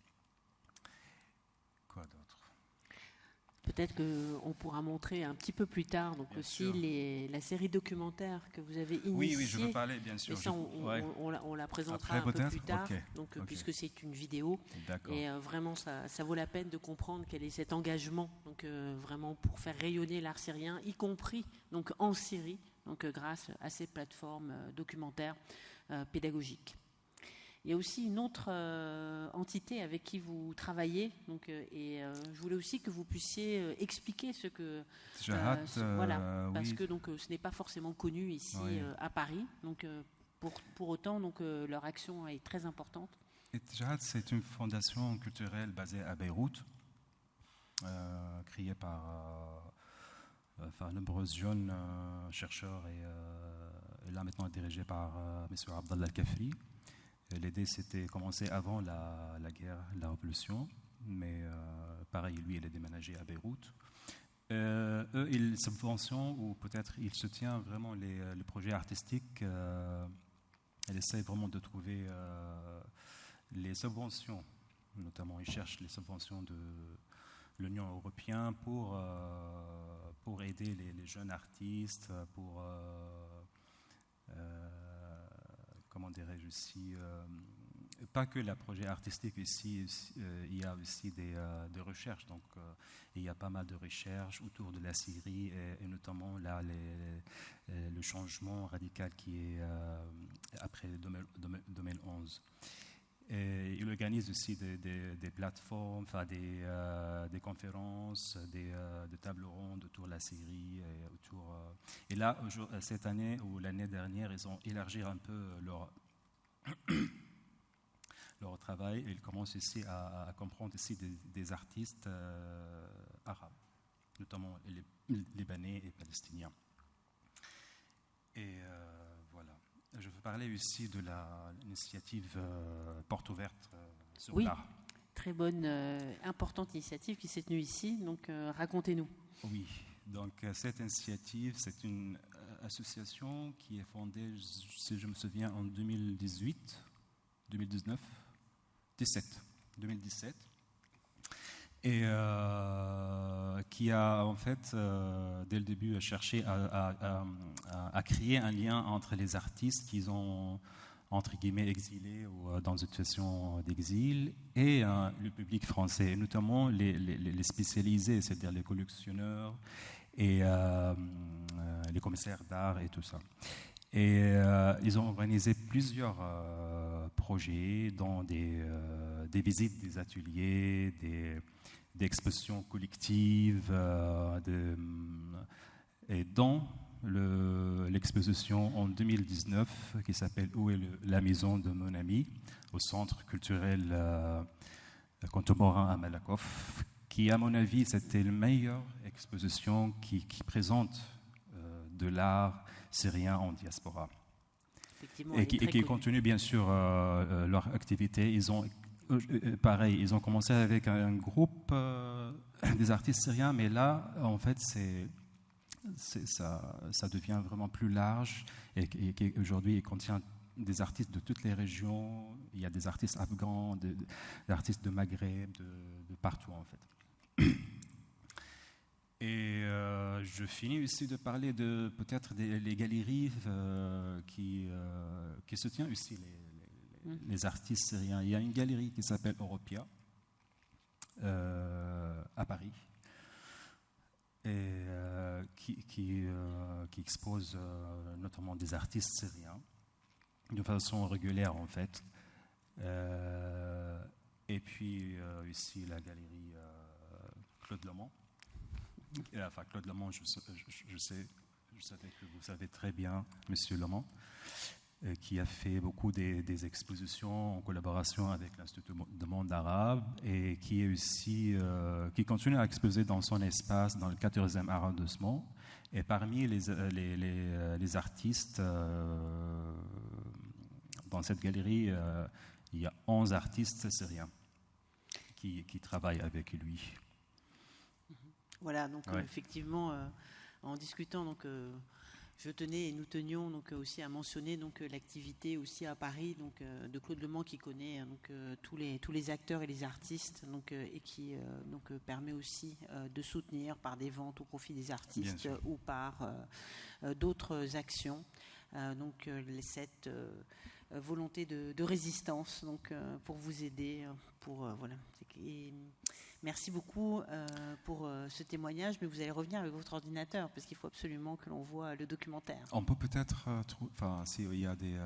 Quoi d'autre ? Peut-être qu'on pourra montrer un petit peu plus tard donc bien aussi sûr. la série documentaire que vous avez initiée. Oui, je veux parler, bien sûr. Et ça, on la présentera après, un peu plus tard, okay. donc, Okay. puisque c'est une vidéo. D'accord. Et vraiment, ça vaut la peine de comprendre quel est cet engagement donc, vraiment pour faire rayonner l'art syrien, y compris donc, en Syrie, donc, grâce à ces plateformes documentaires pédagogiques. Il y a aussi une autre entité avec qui vous travaillez, donc, et je voulais aussi que vous puissiez expliquer ce que... voilà, parce oui. que donc, ce n'est pas forcément connu ici à Paris, donc pour autant donc, leur action est très importante. Etihad, c'est une fondation culturelle basée à Beyrouth, créée par nombreux jeunes chercheurs et là maintenant dirigée par M. Abdallah Al-Kafri. L'idée, c'était commencé avant la guerre, la révolution, mais pareil, lui, il est déménagé à Beyrouth. Eux, ils subventionnent, ou peut-être ils soutiennent vraiment les projets artistiques. Ils essayent vraiment de trouver les subventions, notamment ils cherchent les subventions de l'Union européenne pour aider les jeunes artistes, pour comment dirais-je aussi, pas que le projet artistique ici, il y a aussi des recherches. Donc, il y a pas mal de recherches autour de la Syrie et notamment là, le changement radical qui est après 2011. Et il organise aussi des plateformes, enfin des conférences, des tables rondes autour de la Syrie. Et là, cette année ou l'année dernière, ils ont élargi un peu leur travail et ils commencent ici à comprendre ici des artistes arabes, notamment libanais et palestiniens. Et voilà. Je veux parler aussi de l'initiative Porte ouverte sur l'art. Très bonne, importante initiative qui s'est tenue ici, donc racontez-nous. Oui, donc cette initiative, c'est une association qui est fondée, si je me souviens, en 2017, et qui a en fait, dès le début, cherché à créer un lien entre les artistes qui ont, entre guillemets, exilés ou dans une situation d'exil et le public français, et notamment les spécialisés, c'est-à-dire les collectionneurs et les commissaires d'art et tout ça. Et ils ont organisé plusieurs projets, dont des visites des ateliers, des expositions collectives, et dont l'exposition en 2019 qui s'appelle « Où est la maison de mon ami ?» au Centre culturel contemporain à Malakoff, qui, à mon avis, c'était la meilleure exposition qui présente de l'art syrien en diaspora. Et qui continue bien sûr leur activité. Ils ont ils ont commencé avec un groupe des artistes syriens, mais là, en fait, ça devient vraiment plus large et aujourd'hui, il contient des artistes de toutes les régions. Il y a des artistes afghans, des artistes de Maghreb, de partout, en fait. Et je finis aussi de parler de peut-être des galeries qui soutiennent aussi les artistes syriens. Il y a une galerie qui s'appelle Europia à Paris et qui expose notamment des artistes syriens de façon régulière en fait. Et puis ici la galerie Claude Lemont. Enfin, Claude Lemont, je savais que vous savez très bien, Monsieur Lemont, qui a fait beaucoup des expositions en collaboration avec l'Institut du monde arabe et qui est aussi qui continue à exposer dans son espace dans le 14e arrondissement. Et parmi les artistes dans cette galerie, il y a 11 artistes syriens qui travaillent avec lui. Voilà, donc effectivement, en discutant, donc, je tenais et nous tenions donc aussi à mentionner donc l'activité aussi à Paris donc de Claude Lemont qui connaît donc tous les acteurs et les artistes donc et qui donc permet aussi de soutenir par des ventes au profit des artistes ou par d'autres actions donc cette volonté de résistance donc pour vous aider pour voilà. Et merci beaucoup pour ce témoignage, mais vous allez revenir avec votre ordinateur parce qu'il faut absolument que l'on voit le documentaire. On peut peut-être s'il y a des...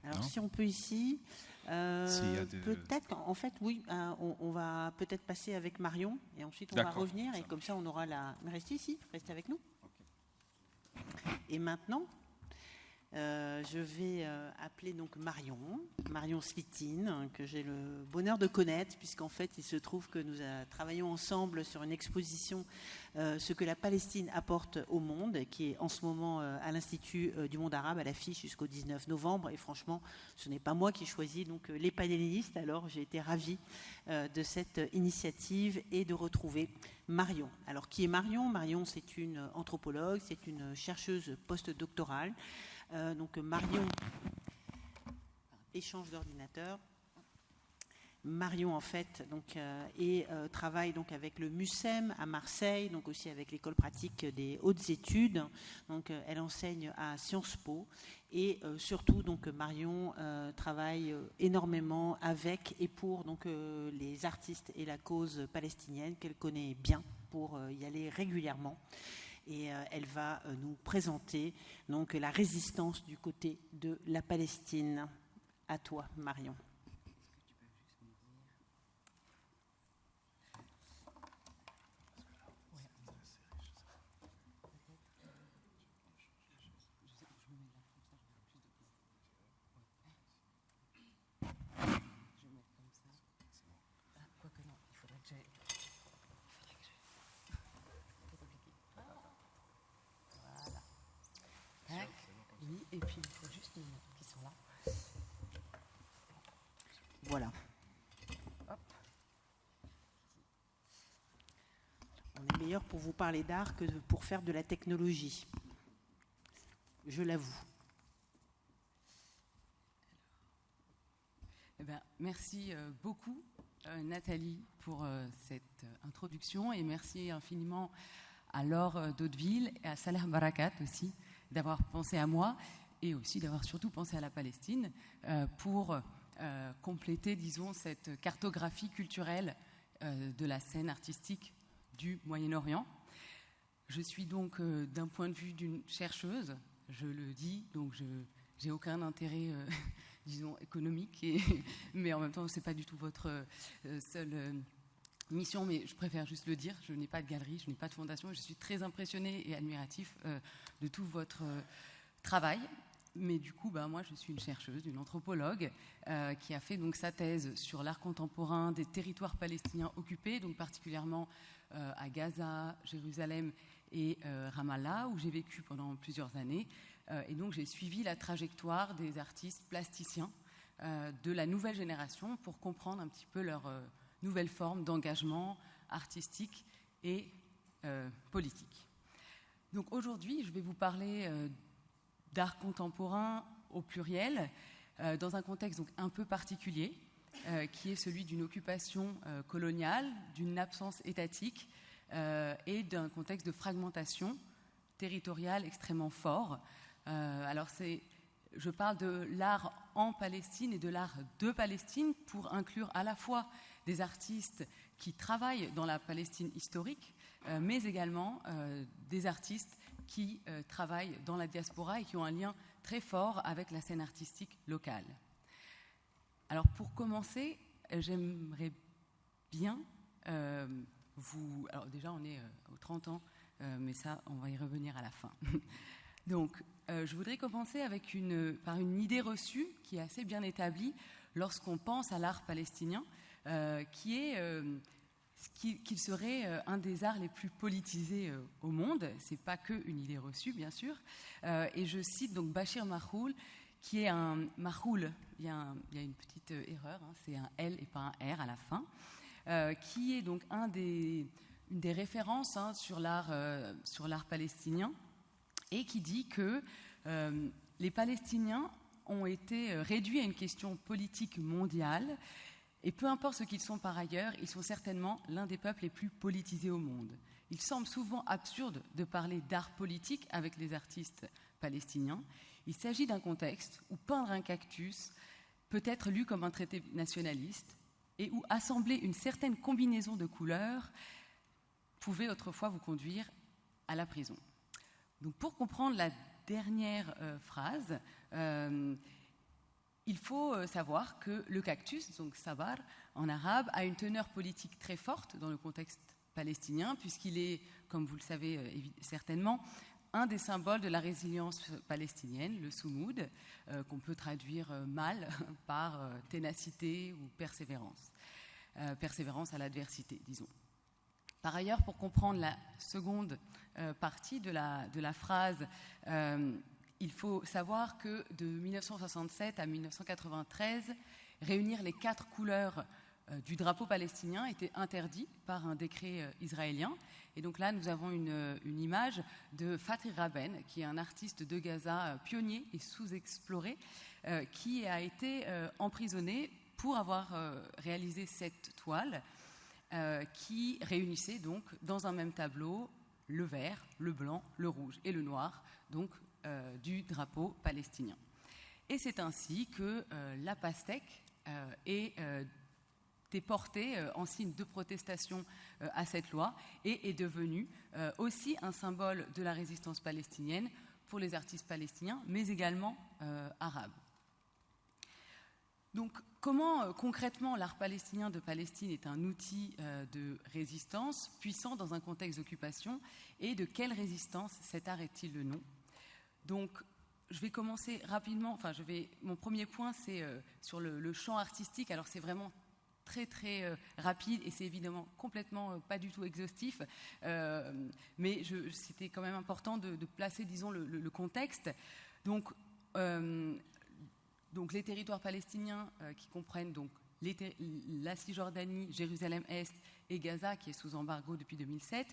Alors si on peut ici, peut-être qu'en fait oui, on va peut-être passer avec Marion et ensuite on va revenir et comme ça on aura Mais restez ici, restez avec nous. Okay. Et maintenant, je vais appeler donc Marion Svitine, que j'ai le bonheur de connaître, puisqu'en fait, il se trouve que nous travaillons ensemble sur une exposition Ce que la Palestine apporte au monde, qui est en ce moment à l'Institut du monde arabe, à l'affiche jusqu'au 19 novembre. Et franchement, ce n'est pas moi qui choisis donc, les panélistes, alors j'ai été ravie de cette initiative et de retrouver Marion. Alors, qui est Marion ? Marion, c'est une anthropologue, c'est une chercheuse postdoctorale. Donc Marion, échange d'ordinateur. Marion en fait travaille donc avec le MUSEM à Marseille, donc aussi avec l'école pratique des hautes études. Donc elle enseigne à Sciences Po et surtout donc Marion travaille énormément avec et pour donc les artistes et la cause palestinienne qu'elle connaît bien pour y aller régulièrement. Et elle va nous présenter donc la résistance du côté de la Palestine. À toi, Marion. Oui, et puis il faut juste qui sont là. Voilà. Hop. On est meilleur pour vous parler d'art que pour faire de la technologie. Je l'avoue. Eh bien, merci beaucoup, Nathalie, pour cette introduction et merci infiniment à Laure d'Hauteville et à Salah Barakat aussi d'avoir pensé à moi et aussi d'avoir surtout pensé à la Palestine pour compléter, disons, cette cartographie culturelle de la scène artistique du Moyen-Orient. Je suis donc, d'un point de vue d'une chercheuse, je le dis, donc je n'ai aucun intérêt, disons, économique, mais en même temps, ce n'est pas du tout votre seule mission, mais je préfère juste le dire, je n'ai pas de galerie, je n'ai pas de fondation, je suis très impressionnée et admiratif de tout votre travail. Mais du coup, moi, je suis une chercheuse, une anthropologue qui a fait donc sa thèse sur l'art contemporain des territoires palestiniens occupés, donc particulièrement à Gaza, Jérusalem et Ramallah, où j'ai vécu pendant plusieurs années. Et donc, j'ai suivi la trajectoire des artistes plasticiens de la nouvelle génération pour comprendre un petit peu leur nouvelle forme d'engagement artistique et politique. Donc aujourd'hui, je vais vous parler d'art contemporain au pluriel, dans un contexte donc un peu particulier, qui est celui d'une occupation coloniale, d'une absence étatique et d'un contexte de fragmentation territoriale extrêmement fort. Alors je parle de l'art en Palestine et de l'art de Palestine pour inclure à la fois des artistes qui travaillent dans la Palestine historique, mais également des artistes qui travaillent dans la diaspora et qui ont un lien très fort avec la scène artistique locale. Alors pour commencer, j'aimerais bien vous... Alors déjà on est aux 30 ans, mais ça on va y revenir à la fin. Donc je voudrais commencer par une idée reçue qui est assez bien établie lorsqu'on pense à l'art palestinien, qui est qu'il serait un des arts les plus politisés au monde. Ce n'est pas qu'une idée reçue, bien sûr. Et je cite donc Bachir Mahoul, qui est un... Mahoul, il y a une petite erreur, hein, c'est un L et pas un R à la fin, qui est donc une des références sur l'art palestinien, et qui dit que les Palestiniens ont été réduits à une question politique mondiale, et peu importe ce qu'ils sont par ailleurs, ils sont certainement l'un des peuples les plus politisés au monde. Il semble souvent absurde de parler d'art politique avec les artistes palestiniens. Il s'agit d'un contexte où peindre un cactus peut être lu comme un traité nationaliste et où assembler une certaine combinaison de couleurs pouvait autrefois vous conduire à la prison. Donc pour comprendre la dernière phrase, il faut savoir que le cactus, donc sabar en arabe, a une teneur politique très forte dans le contexte palestinien, puisqu'il est, comme vous le savez certainement, un des symboles de la résilience palestinienne, le soumoud, qu'on peut traduire mal par ténacité ou persévérance. Persévérance à l'adversité, disons. Par ailleurs, pour comprendre la seconde partie de la phrase, il faut savoir que de 1967 à 1993, réunir les 4 couleurs du drapeau palestinien était interdit par un décret israélien. Et donc là, nous avons une image de Fatri Raben, qui est un artiste de Gaza pionnier et sous-exploré, qui a été emprisonné pour avoir réalisé cette toile qui réunissait donc dans un même tableau le vert, le blanc, le rouge et le noir, donc du drapeau palestinien. Et c'est ainsi que la pastèque est portée en signe de protestation à cette loi et est devenue aussi un symbole de la résistance palestinienne pour les artistes palestiniens, mais également arabes. Donc, comment concrètement l'art palestinien de Palestine est un outil de résistance puissant dans un contexte d'occupation, et de quelle résistance cet art est-il le nom? Donc, je vais commencer rapidement. Mon premier point, c'est sur le champ artistique. Alors, c'est vraiment très très rapide et c'est évidemment complètement pas du tout exhaustif, mais c'était quand même important de placer, disons, le contexte. Donc les territoires palestiniens qui comprennent donc la Cisjordanie, Jérusalem-Est et Gaza, qui est sous embargo depuis 2007,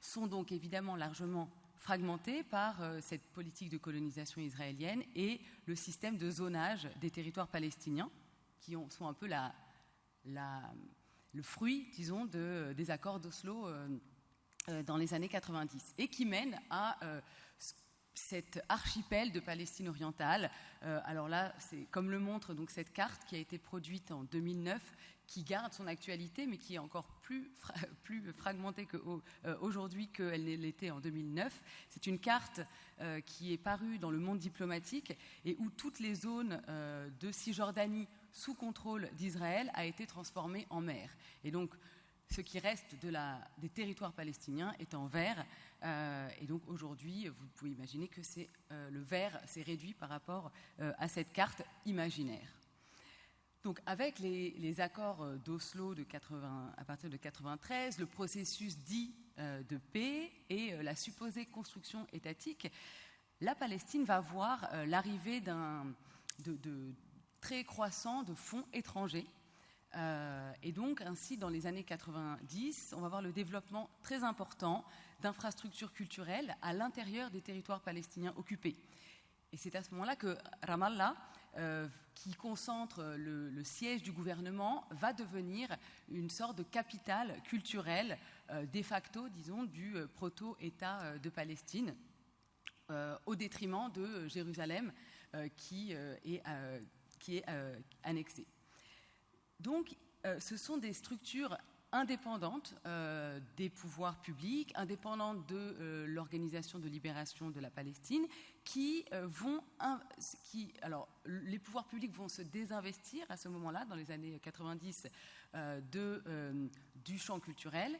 sont donc évidemment largement fragmentés par cette politique de colonisation israélienne et le système de zonage des territoires palestiniens, qui sont un peu le fruit, disons, des accords d'Oslo dans les années 90, et qui mènent à cet archipel de Palestine orientale. Alors là, c'est comme le montre donc cette carte qui a été produite en 2009, qui garde son actualité, mais qui est encore plus fragmentée aujourd'hui qu'elle ne l'était en 2009. C'est une carte qui est parue dans le Monde diplomatique et où toutes les zones de Cisjordanie sous contrôle d'Israël a été transformée en mer. Et donc, ce qui reste des territoires palestiniens est en vert. Et donc, aujourd'hui, vous pouvez imaginer que le vert s'est réduit par rapport à cette carte imaginaire. Donc, avec les accords d'Oslo à partir de 1993, le processus dit de paix et la supposée construction étatique, la Palestine va voir l'arrivée de très croissant de fonds étrangers. Et donc, ainsi, dans les années 90, on va voir le développement très important d'infrastructures culturelles à l'intérieur des territoires palestiniens occupés. Et c'est à ce moment-là que Ramallah, qui concentre le siège du gouvernement, va devenir une sorte de capitale culturelle de facto, disons, du proto-État de Palestine, au détriment de Jérusalem, qui est annexée. Donc, ce sont des structures indépendantes des pouvoirs publics, indépendantes de l'Organisation de libération de la Palestine, alors, les pouvoirs publics vont se désinvestir à ce moment-là, dans les années 90, du champ culturel.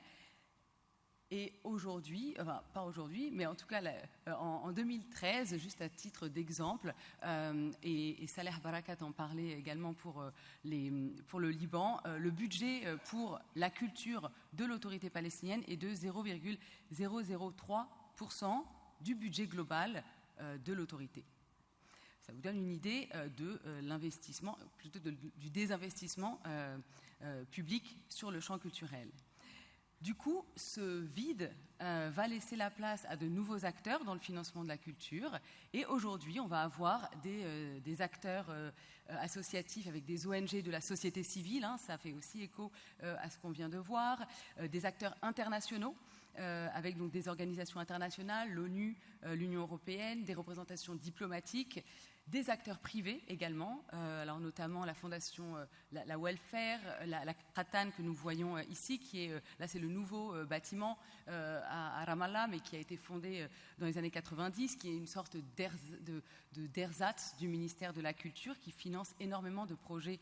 Et aujourd'hui, enfin pas aujourd'hui, mais en tout cas en 2013, juste à titre d'exemple, et Saleh Barakat en parlait également pour le Liban, le budget pour la culture de l'autorité palestinienne est de 0,003% du budget global de l'autorité. Ça vous donne une idée de l'investissement, plutôt du désinvestissement public sur le champ culturel. Du coup, ce vide va laisser la place à de nouveaux acteurs dans le financement de la culture. Et aujourd'hui, on va avoir des acteurs associatifs avec des ONG de la société civile, ça fait aussi écho à ce qu'on vient de voir, des acteurs internationaux, avec donc des organisations internationales, l'ONU, l'Union européenne, des représentations diplomatiques, des acteurs privés également, alors notamment la fondation, la Welfare, la Khatan que nous voyons ici, qui est, là c'est le nouveau bâtiment à Ramallah, mais qui a été fondé dans les années 90, qui est une sorte d'ersatz du ministère de la Culture, qui finance énormément de projets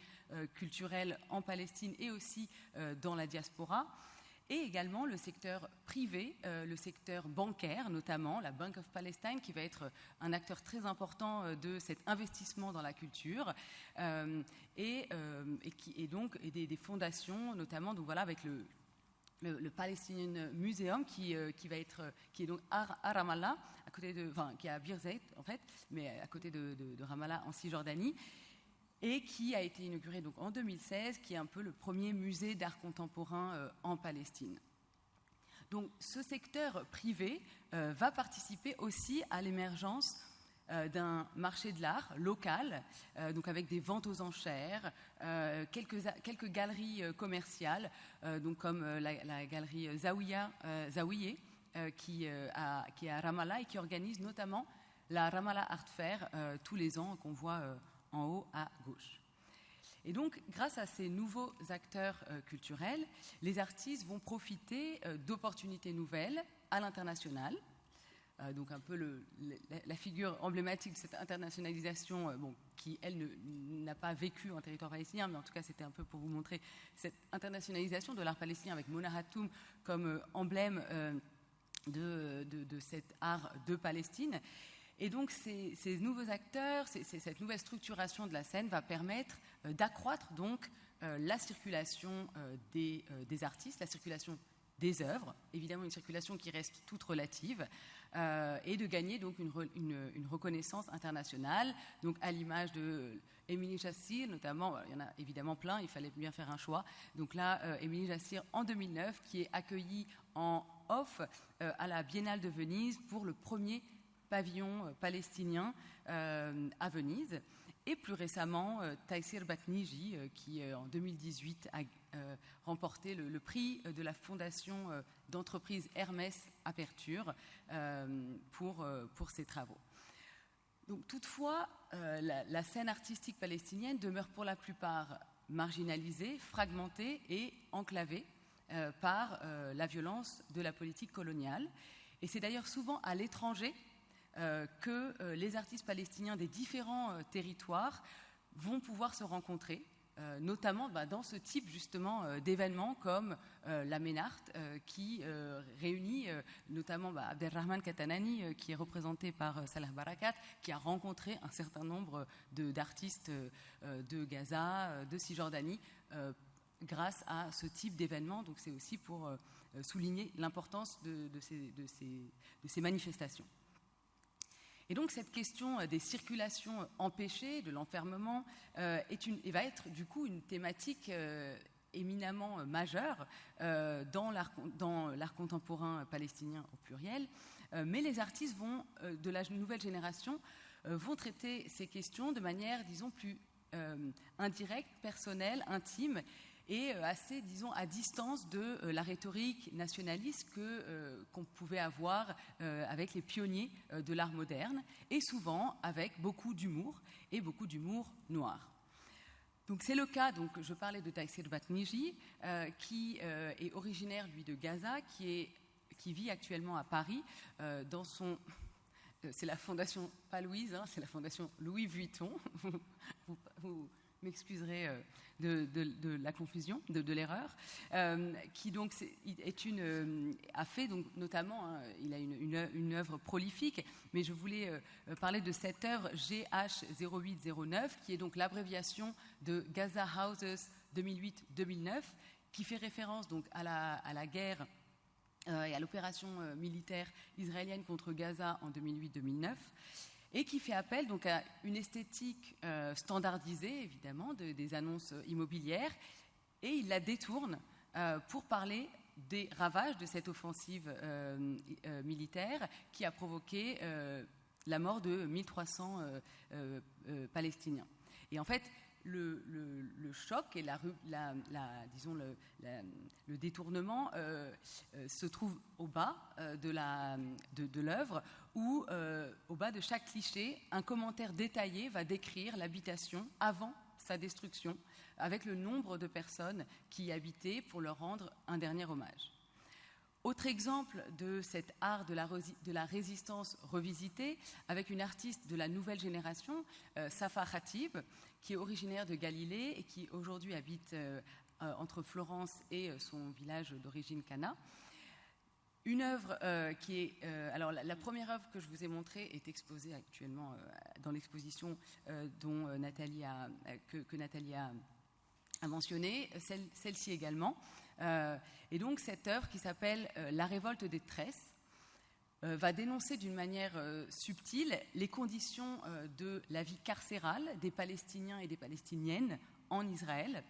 culturels en Palestine et aussi dans la diaspora. Et également le secteur privé, le secteur bancaire, notamment la Bank of Palestine, qui va être un acteur très important de cet investissement dans la culture, et des fondations, notamment, donc voilà, avec le Palestinian Museum qui est donc à Ramallah, qui est à Birzeit en fait, mais à côté de Ramallah en Cisjordanie, et qui a été inauguré donc en 2016, qui est un peu le premier musée d'art contemporain en Palestine. Donc ce secteur privé va participer aussi à l'émergence d'un marché de l'art local, donc avec des ventes aux enchères, quelques galeries commerciales, donc comme la galerie Zawiye, qui est à Ramallah et qui organise notamment la Ramallah Art Fair tous les ans, qu'on voit en haut à gauche. Et donc, grâce à ces nouveaux acteurs culturels, les artistes vont profiter d'opportunités nouvelles à l'international. Donc un peu la figure emblématique de cette internationalisation, qui, elle, n'a pas vécu en territoire palestinien, mais en tout cas, c'était un peu pour vous montrer cette internationalisation de l'art palestinien avec Mona Hatoum comme emblème de cet art de Palestine. Et donc, ces nouveaux acteurs, cette nouvelle structuration de la scène va permettre d'accroître donc la circulation des artistes, la circulation des œuvres, évidemment une circulation qui reste toute relative, et de gagner donc une reconnaissance internationale, donc à l'image de Émilie Jassir notamment. Il y en a évidemment plein, il fallait bien faire un choix. Donc là, Émilie Jassir en 2009, qui est accueillie en off à la Biennale de Venise pour le premier pavillon palestinien à Venise. Et plus récemment, Taïsir Batniji, qui en 2018 a remporté le prix de la fondation d'entreprise Hermès Aperture pour ses travaux. Donc, toutefois, la scène artistique palestinienne demeure pour la plupart marginalisée, fragmentée et enclavée par la violence de la politique coloniale. Et c'est d'ailleurs souvent à l'étranger que les artistes palestiniens des différents territoires vont pouvoir se rencontrer, notamment dans ce type justement d'événements comme la Ménart, qui réunit notamment Abdelrahman Katanani, qui est représenté par Salah Barakat, qui a rencontré un certain nombre d'artistes de Gaza, de Cisjordanie, grâce à ce type d'événements. Donc c'est aussi pour souligner l'importance de ces manifestations. Et donc cette question des circulations empêchées, de l'enfermement, va être du coup une thématique éminemment majeure dans l'art contemporain palestinien au pluriel. Mais les artistes de la nouvelle génération vont traiter ces questions de manière, disons, plus indirecte, personnelle, intime, et assez, disons, à distance de la rhétorique nationaliste qu'on pouvait avoir avec les pionniers de l'art moderne, et souvent avec beaucoup d'humour, et beaucoup d'humour noir. Donc c'est le cas, donc je parlais de Taïsir Batniji, qui est originaire, lui, de Gaza, qui vit actuellement à Paris, dans son... c'est la fondation, pas Louise, c'est la fondation Louis Vuitton, vous m'excuserez de la confusion, de l'erreur, qui donc a fait donc notamment, il a une œuvre prolifique, mais je voulais parler de cette œuvre GH0809, qui est donc l'abréviation de Gaza Houses 2008-2009, qui fait référence donc à la guerre et à l'opération militaire israélienne contre Gaza en 2008-2009. Et qui fait appel donc à une esthétique standardisée, évidemment, des annonces immobilières, et il la détourne pour parler des ravages de cette offensive militaire qui a provoqué la mort de 1300 Palestiniens. Et en fait, le choc et disons le détournement se trouve au bas de l'œuvre, où au bas de chaque cliché, un commentaire détaillé va décrire l'habitation avant sa destruction, avec le nombre de personnes qui y habitaient pour leur rendre un dernier hommage. Autre exemple de cet art de la résistance revisité, avec une artiste de la nouvelle génération, Safa Khatib, qui est originaire de Galilée et qui aujourd'hui habite entre Florence et son village d'origine Cana. Une œuvre qui est... alors la première œuvre que je vous ai montrée est exposée actuellement dans l'exposition que Nathalie a mentionnée, celle-ci également. Et donc cette œuvre qui s'appelle La révolte des tresses va dénoncer d'une manière subtile les conditions de la vie carcérale des Palestiniens et des Palestiniennes en Israël,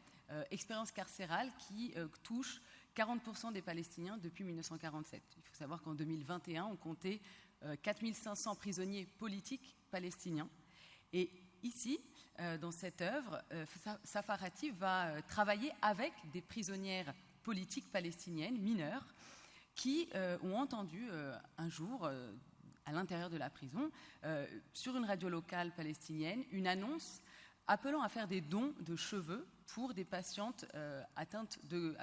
expérience carcérale qui touche 40% des Palestiniens depuis 1947. Il faut savoir qu'en 2021, on comptait 4500 prisonniers politiques palestiniens. Et ici, dans cette œuvre, Safa Ratib va travailler avec des prisonnières politiques palestiniennes mineures qui ont entendu un jour, à l'intérieur de la prison, sur une radio locale palestinienne, une annonce appelant à faire des dons de cheveux pour des patientes,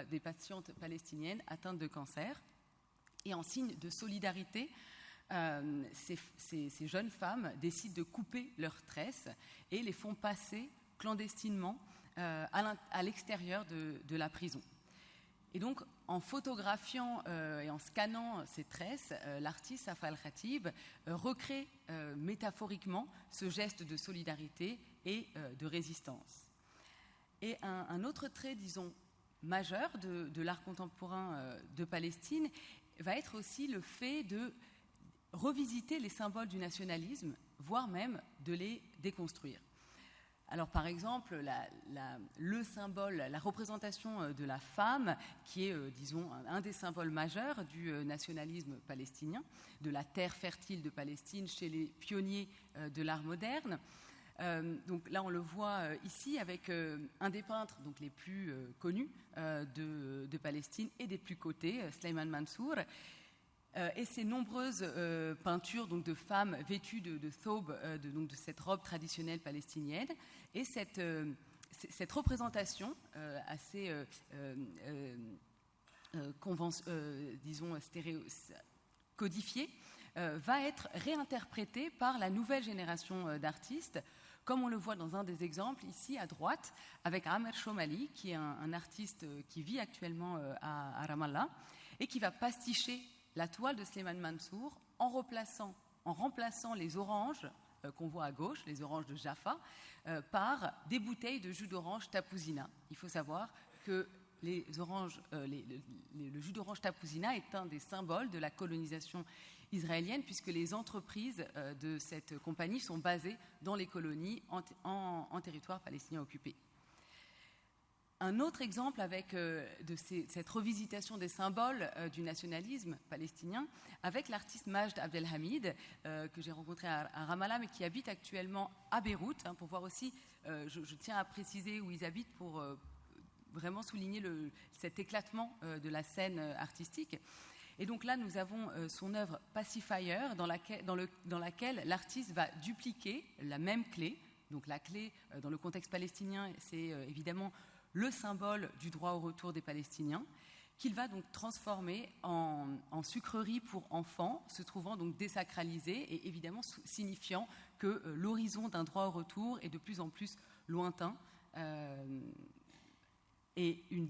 des patientes palestiniennes atteintes de cancer. Et en signe de solidarité, ces jeunes femmes décident de couper leurs tresses et les font passer clandestinement à l'extérieur de la prison. Et donc, en photographiant et en scannant ces tresses, l'artiste Safa Ratib recrée métaphoriquement ce geste de solidarité et de résistance. Et un autre trait, disons, majeur de l'art contemporain de Palestine va être aussi le fait de revisiter les symboles du nationalisme, voire même de les déconstruire. Alors, par exemple, le symbole, la représentation de la femme, qui est, disons, un des symboles majeurs du nationalisme palestinien, de la terre fertile de Palestine chez les pionniers de l'art moderne. Donc là, on le voit ici avec un des peintres donc, les plus connus de Palestine et des plus cotés, Sleiman Mansour. Et ces nombreuses peintures donc, de femmes vêtues de thob, donc de cette robe traditionnelle palestinienne. Et cette représentation assez disons codifiée va être réinterprétée par la nouvelle génération d'artistes, comme on le voit dans un des exemples ici à droite, avec Amer Shomali, qui est un artiste qui vit actuellement à Ramallah et qui va pasticher la toile de Sleiman Mansour en remplaçant les oranges qu'on voit à gauche, les oranges de Jaffa, par des bouteilles de jus d'orange Tapuzina. Il faut savoir que le jus d'orange Tapuzina est un des symboles de la colonisation israélienne, puisque les entreprises de cette compagnie sont basées dans les colonies en territoire palestinien occupé. Un autre exemple avec cette revisitation des symboles du nationalisme palestinien avec l'artiste Majd Abdelhamid que j'ai rencontré à Ramallah mais qui habite actuellement à Beyrouth pour voir aussi, je tiens à préciser où ils habitent pour vraiment souligner cet éclatement de la scène artistique. Et donc là, nous avons son œuvre Pacifier dans laquelle l'artiste va dupliquer la même clé. Donc la clé, dans le contexte palestinien, c'est évidemment le symbole du droit au retour des Palestiniens, qu'il va donc transformer en sucrerie pour enfants, se trouvant donc désacralisée et évidemment signifiant que l'horizon d'un droit au retour est de plus en plus lointain. Et une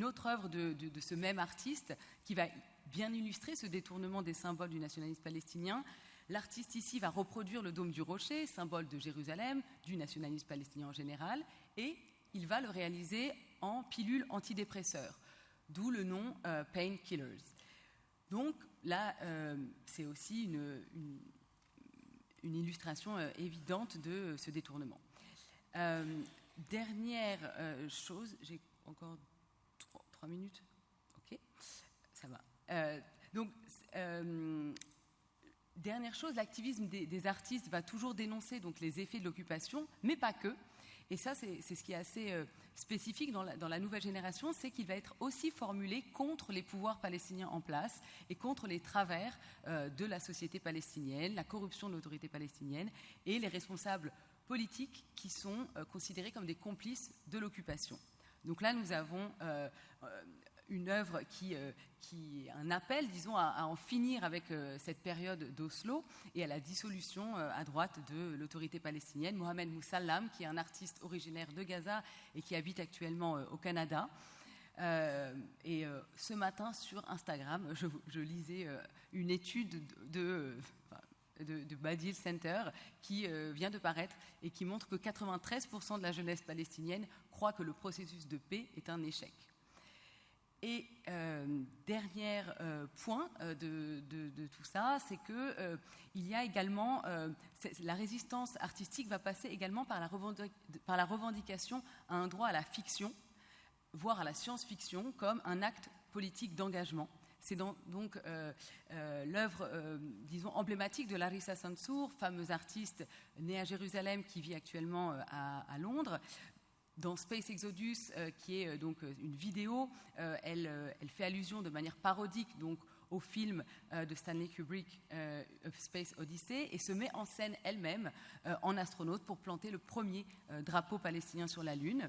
autre œuvre de ce même artiste qui va bien illustrer ce détournement des symboles du nationalisme palestinien. L'artiste ici va reproduire le dôme du rocher, symbole de Jérusalem, du nationalisme palestinien en général, et il va le réaliser en pilules antidépresseurs, d'où le nom Painkillers. Donc là, c'est aussi une illustration évidente de ce détournement. Dernière chose, j'ai encore 3 minutes, ok, ça va. Dernière chose, l'activisme des artistes va toujours dénoncer donc, les effets de l'occupation, mais pas que. Et ça, c'est ce qui est assez spécifique dans la nouvelle génération, c'est qu'il va être aussi formulé contre les pouvoirs palestiniens en place et contre les travers de la société palestinienne, la corruption de l'autorité palestinienne et les responsables politiques qui sont considérés comme des complices de l'occupation. Donc là, nous avons une œuvre qui un appel, disons, à en finir avec cette période d'Oslo et à la dissolution à droite de l'autorité palestinienne. Mohamed Moussallam, qui est un artiste originaire de Gaza et qui habite actuellement au Canada. Et ce matin, sur Instagram, je lisais une étude de Badil Center qui vient de paraître et qui montre que 93% de la jeunesse palestinienne croit que le processus de paix est un échec. Et dernier point de tout ça, c'est que il y a également la résistance artistique va passer également par la revendication à un droit à la fiction voir à la science-fiction comme un acte politique d'engagement. C'est donc l'œuvre, disons, emblématique de Larissa Sansur, fameuse artiste née à Jérusalem qui vit actuellement à Londres. Dans Space Exodus, qui est donc une vidéo, elle fait allusion de manière parodique donc, au film de Stanley Kubrick, Space Odyssey, et se met en scène elle-même en astronaute pour planter le premier drapeau palestinien sur la Lune.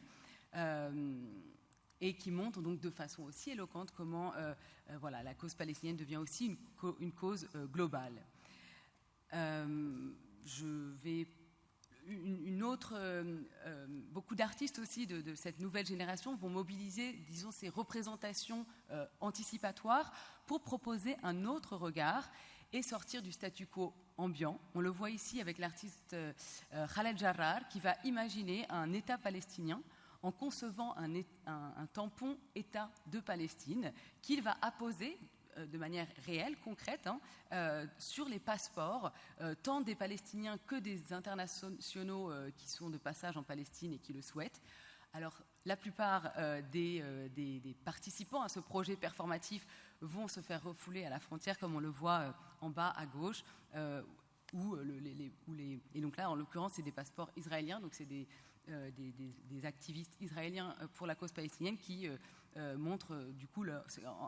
Et qui montre donc de façon aussi éloquente comment voilà, la cause palestinienne devient aussi une cause globale. Beaucoup d'artistes aussi de cette nouvelle génération vont mobiliser, disons, ces représentations anticipatoires pour proposer un autre regard et sortir du statu quo ambiant. On le voit ici avec l'artiste Khaled Jarrar qui va imaginer un État palestinien en concevant un tampon État de Palestine qu'il va apposer de manière réelle, concrète, sur les passeports, tant des Palestiniens que des internationaux qui sont de passage en Palestine et qui le souhaitent. Alors, la plupart des participants à ce projet performatif vont se faire refouler à la frontière, comme on le voit en bas à gauche, et donc là, en l'occurrence, c'est des passeports israéliens, donc c'est des activistes israéliens pour la cause palestinienne qui montrent du coup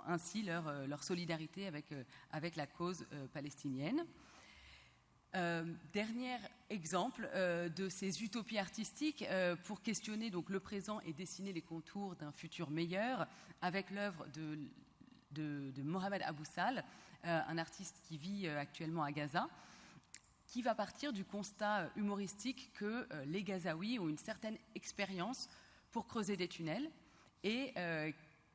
ainsi leur solidarité avec la cause palestinienne. Dernier exemple de ces utopies artistiques pour questionner donc, le présent et dessiner les contours d'un futur meilleur avec l'œuvre de Mohamed Aboussal, un artiste qui vit actuellement à Gaza, qui va partir du constat humoristique que les Gazaouis ont une certaine expérience pour creuser des tunnels et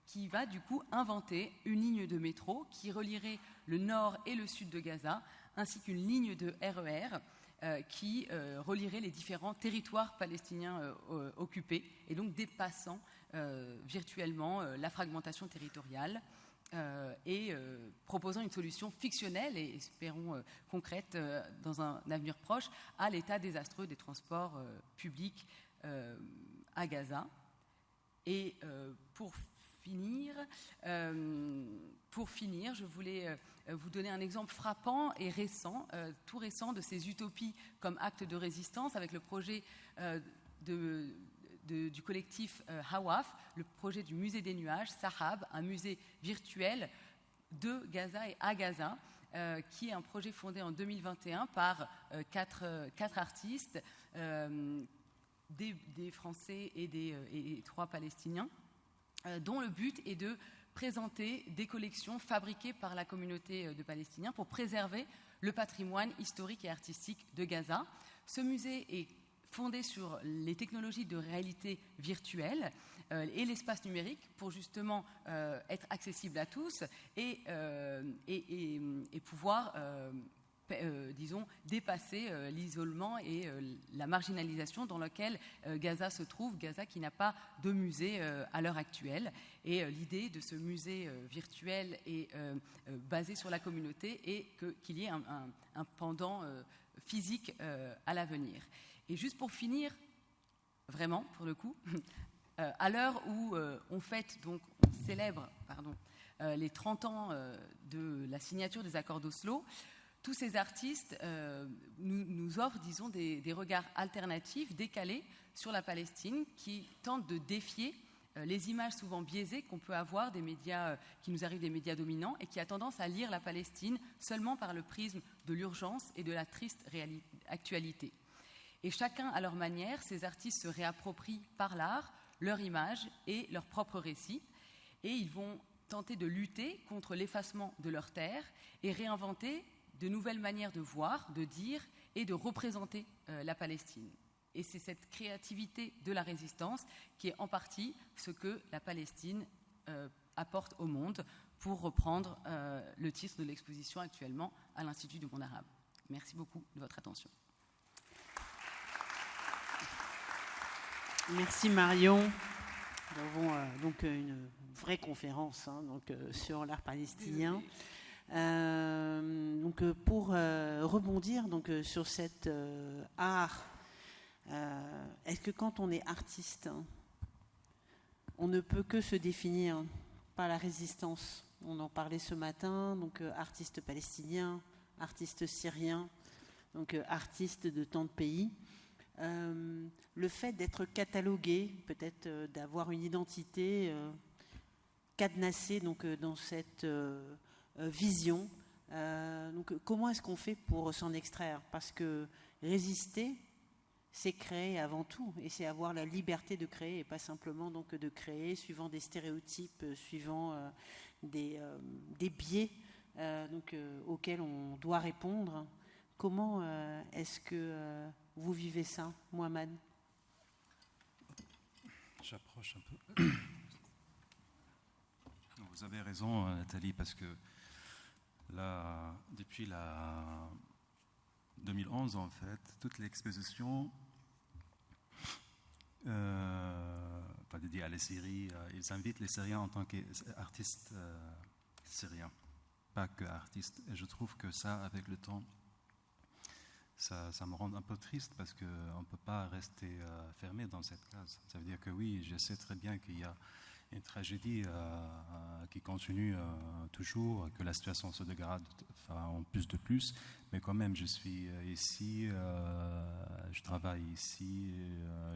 qui va du coup inventer une ligne de métro qui relierait le nord et le sud de Gaza, ainsi qu'une ligne de RER qui relierait les différents territoires palestiniens occupés et donc dépassant virtuellement la fragmentation territoriale. Et proposant une solution fictionnelle et espérons concrète dans un avenir proche à l'état désastreux des transports publics à Gaza. Et pour finir, je voulais vous donner un exemple frappant et récent, tout récent, de ces utopies comme acte de résistance avec le projet du collectif Hawaf, le projet du musée des nuages, Sahab, un musée virtuel de Gaza et à Gaza, qui est un projet fondé en 2021 par quatre artistes, des Français et 3 Palestiniens, dont le but est de présenter des collections fabriquées par la communauté de Palestiniens pour préserver le patrimoine historique et artistique de Gaza. Ce musée est fondé sur les technologies de réalité virtuelle et l'espace numérique pour justement être accessible à tous et pouvoir, disons, dépasser l'isolement et la marginalisation dans laquelle Gaza se trouve, Gaza qui n'a pas de musée à l'heure actuelle. Et l'idée de ce musée virtuel est basée sur la communauté et qu'il y ait un pendant physique à l'avenir. Et juste pour finir, vraiment, pour le coup, à l'heure où on célèbre les 30 ans de la signature des accords d'Oslo, tous ces artistes nous offrent, disons, des regards alternatifs, décalés sur la Palestine, qui tentent de défier les images souvent biaisées qu'on peut avoir des médias, qui nous arrivent des médias dominants, et qui a tendance à lire la Palestine seulement par le prisme de l'urgence et de la triste actualité. Et chacun à leur manière, ces artistes se réapproprient par l'art leur image et leur propre récit, et ils vont tenter de lutter contre l'effacement de leur terre et réinventer de nouvelles manières de voir, de dire et de représenter la Palestine. Et c'est cette créativité de la résistance qui est en partie ce que la Palestine apporte au monde, pour reprendre le titre de l'exposition actuellement à l'Institut du monde arabe. Merci beaucoup de votre attention. Merci Marion. Nous avons donc une vraie conférence sur l'art palestinien. Pour rebondir sur cet art, est-ce que quand on est artiste, on ne peut que se définir par la résistance. On en parlait ce matin, donc artistes palestiniens, artistes syriens, donc artistes de tant de pays. Le fait d'être catalogué, peut-être d'avoir une identité cadenassée donc, dans cette vision. Donc, comment est-ce qu'on fait pour s'en extraire? Parce que résister, c'est créer avant tout, et c'est avoir la liberté de créer, et pas simplement donc, de créer suivant des stéréotypes, suivant des biais auxquels on doit répondre. Comment est-ce que vous vivez ça, Mohamed? J'approche un peu. Vous avez raison, Nathalie, parce que là, depuis la 2011, en fait, toute l'exposition, pas dédiée à la Syrie, ils invitent les Syriens en tant qu'artistes syriens, pas que artistes. Et je trouve que ça, avec le temps, ça me rend un peu triste parce qu'on ne peut pas rester fermé dans cette case. Ça veut dire que oui, je sais très bien qu'il y a une tragédie qui continue toujours, que la situation se dégrade en plus de plus, mais quand même je suis ici, je travaille ici,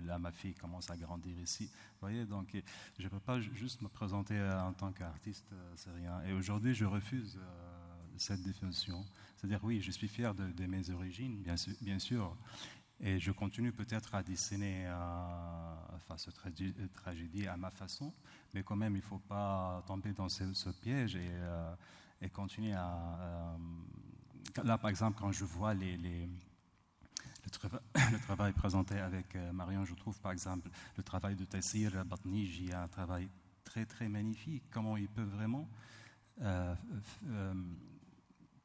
là ma fille commence à grandir ici, vous voyez, donc je ne peux pas juste me présenter en tant qu'artiste syrien, et aujourd'hui je refuse cette définition, c'est-à-dire oui, je suis fier de mes origines, bien sûr, et je continue peut-être à dessiner cette tragédie à ma façon, mais quand même, il ne faut pas tomber dans ce piège et continuer à... Là, par exemple, quand je vois le travail présenté avec Marion, je trouve, par exemple, le travail de Taysir Batniji, un travail très, très magnifique. Comment il peut vraiment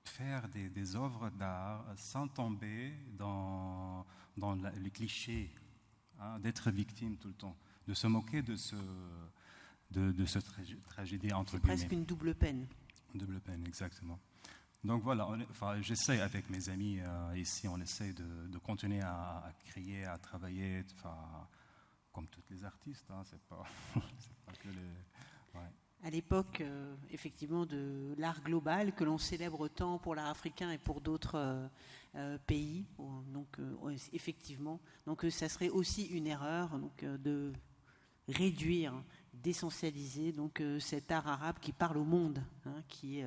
faire des œuvres d'art sans tomber dans les clichés, d'être victime tout le temps, de se moquer de cette tragédie entre guillemets. C'est presque une double peine. Une double peine, exactement. Donc voilà, j'essaie avec mes amis ici, on essaie de continuer à créer, à travailler, comme tous les artistes, c'est pas que les... Ouais. À l'époque, effectivement, de l'art global, que l'on célèbre tant pour l'art africain et pour d'autres pays. Donc, effectivement, donc, ça serait aussi une erreur donc, de réduire, d'essentialiser donc, cet art arabe qui parle au monde, qui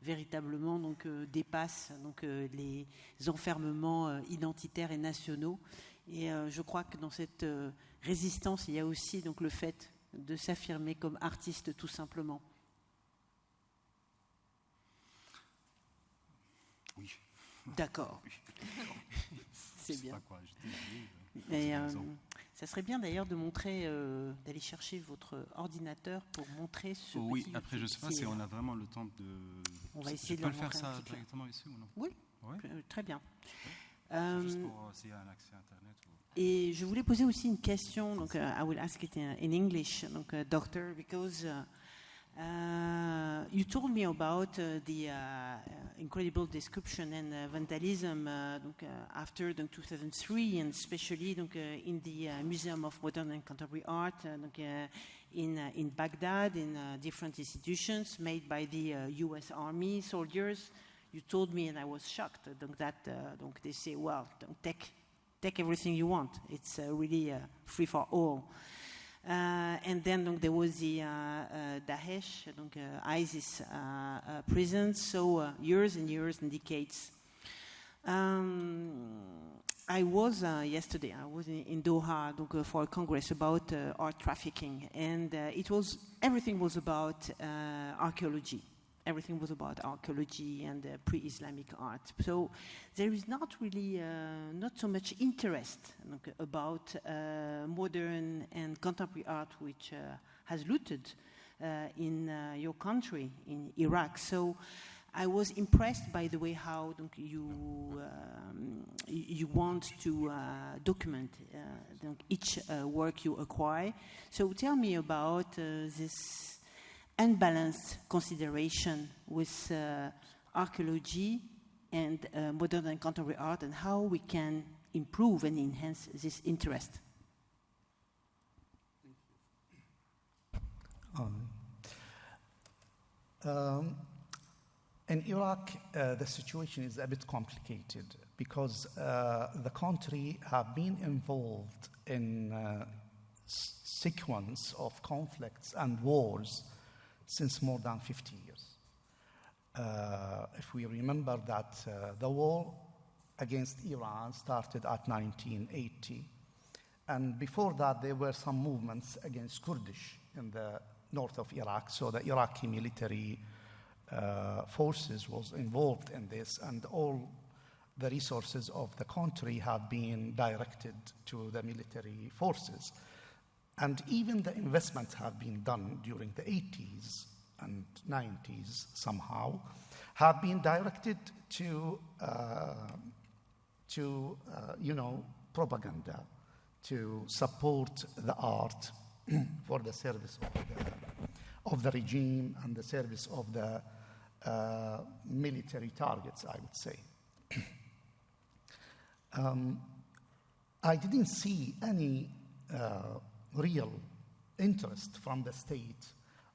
véritablement donc, dépasse donc, les enfermements identitaires et nationaux. Et je crois que dans cette résistance, il y a aussi donc, le fait de s'affirmer comme artiste tout simplement. Oui. D'accord. Oui. C'est bien. Pas quoi, Et, ça serait bien d'ailleurs de montrer, d'aller chercher votre ordinateur pour montrer ce. Oui, après je ne sais pas si on a vraiment le temps de. On va essayer de le faire ça directement ici ou non? Oui, ouais. Très bien. Juste pour s'il y a un accès à Internet. Et je voulais poser aussi une question, donc I will ask it in English, donc doctor, because you told me about the incredible description and vandalism after 2003, and especially in the Museum of Modern and Contemporary Art in Baghdad, in different institutions made by the U.S. Army soldiers. You told me, and I was shocked, that they say, well, take everything you want. It's really free for all. And then there was the Daesh, ISIS prison, so years and years and decades. I was yesterday, I was in Doha for a congress about art trafficking, and everything was about archaeology. Everything was about archaeology and pre-Islamic art. So there is not really not so much interest about modern and contemporary art, which has rooted in your country, in Iraq. So I was impressed by the way how you want to document each work you acquire. So tell me about this unbalanced consideration with archaeology and modern and contemporary art, and how we can improve and enhance this interest. In Iraq, the situation is a bit complicated because the country have been involved in sequence of conflicts and wars since more than 50 years. If we remember that the war against Iran started at 1980, and before that there were some movements against Kurdish in the north of Iraq, so the Iraqi military forces was involved in this, and all the resources of the country have been directed to the military forces. And even the investments have been done during the 80s and 90s somehow, have been directed to propaganda, to support the art for the service of the regime and the service of the military targets, I would say. I didn't see any real interest from the state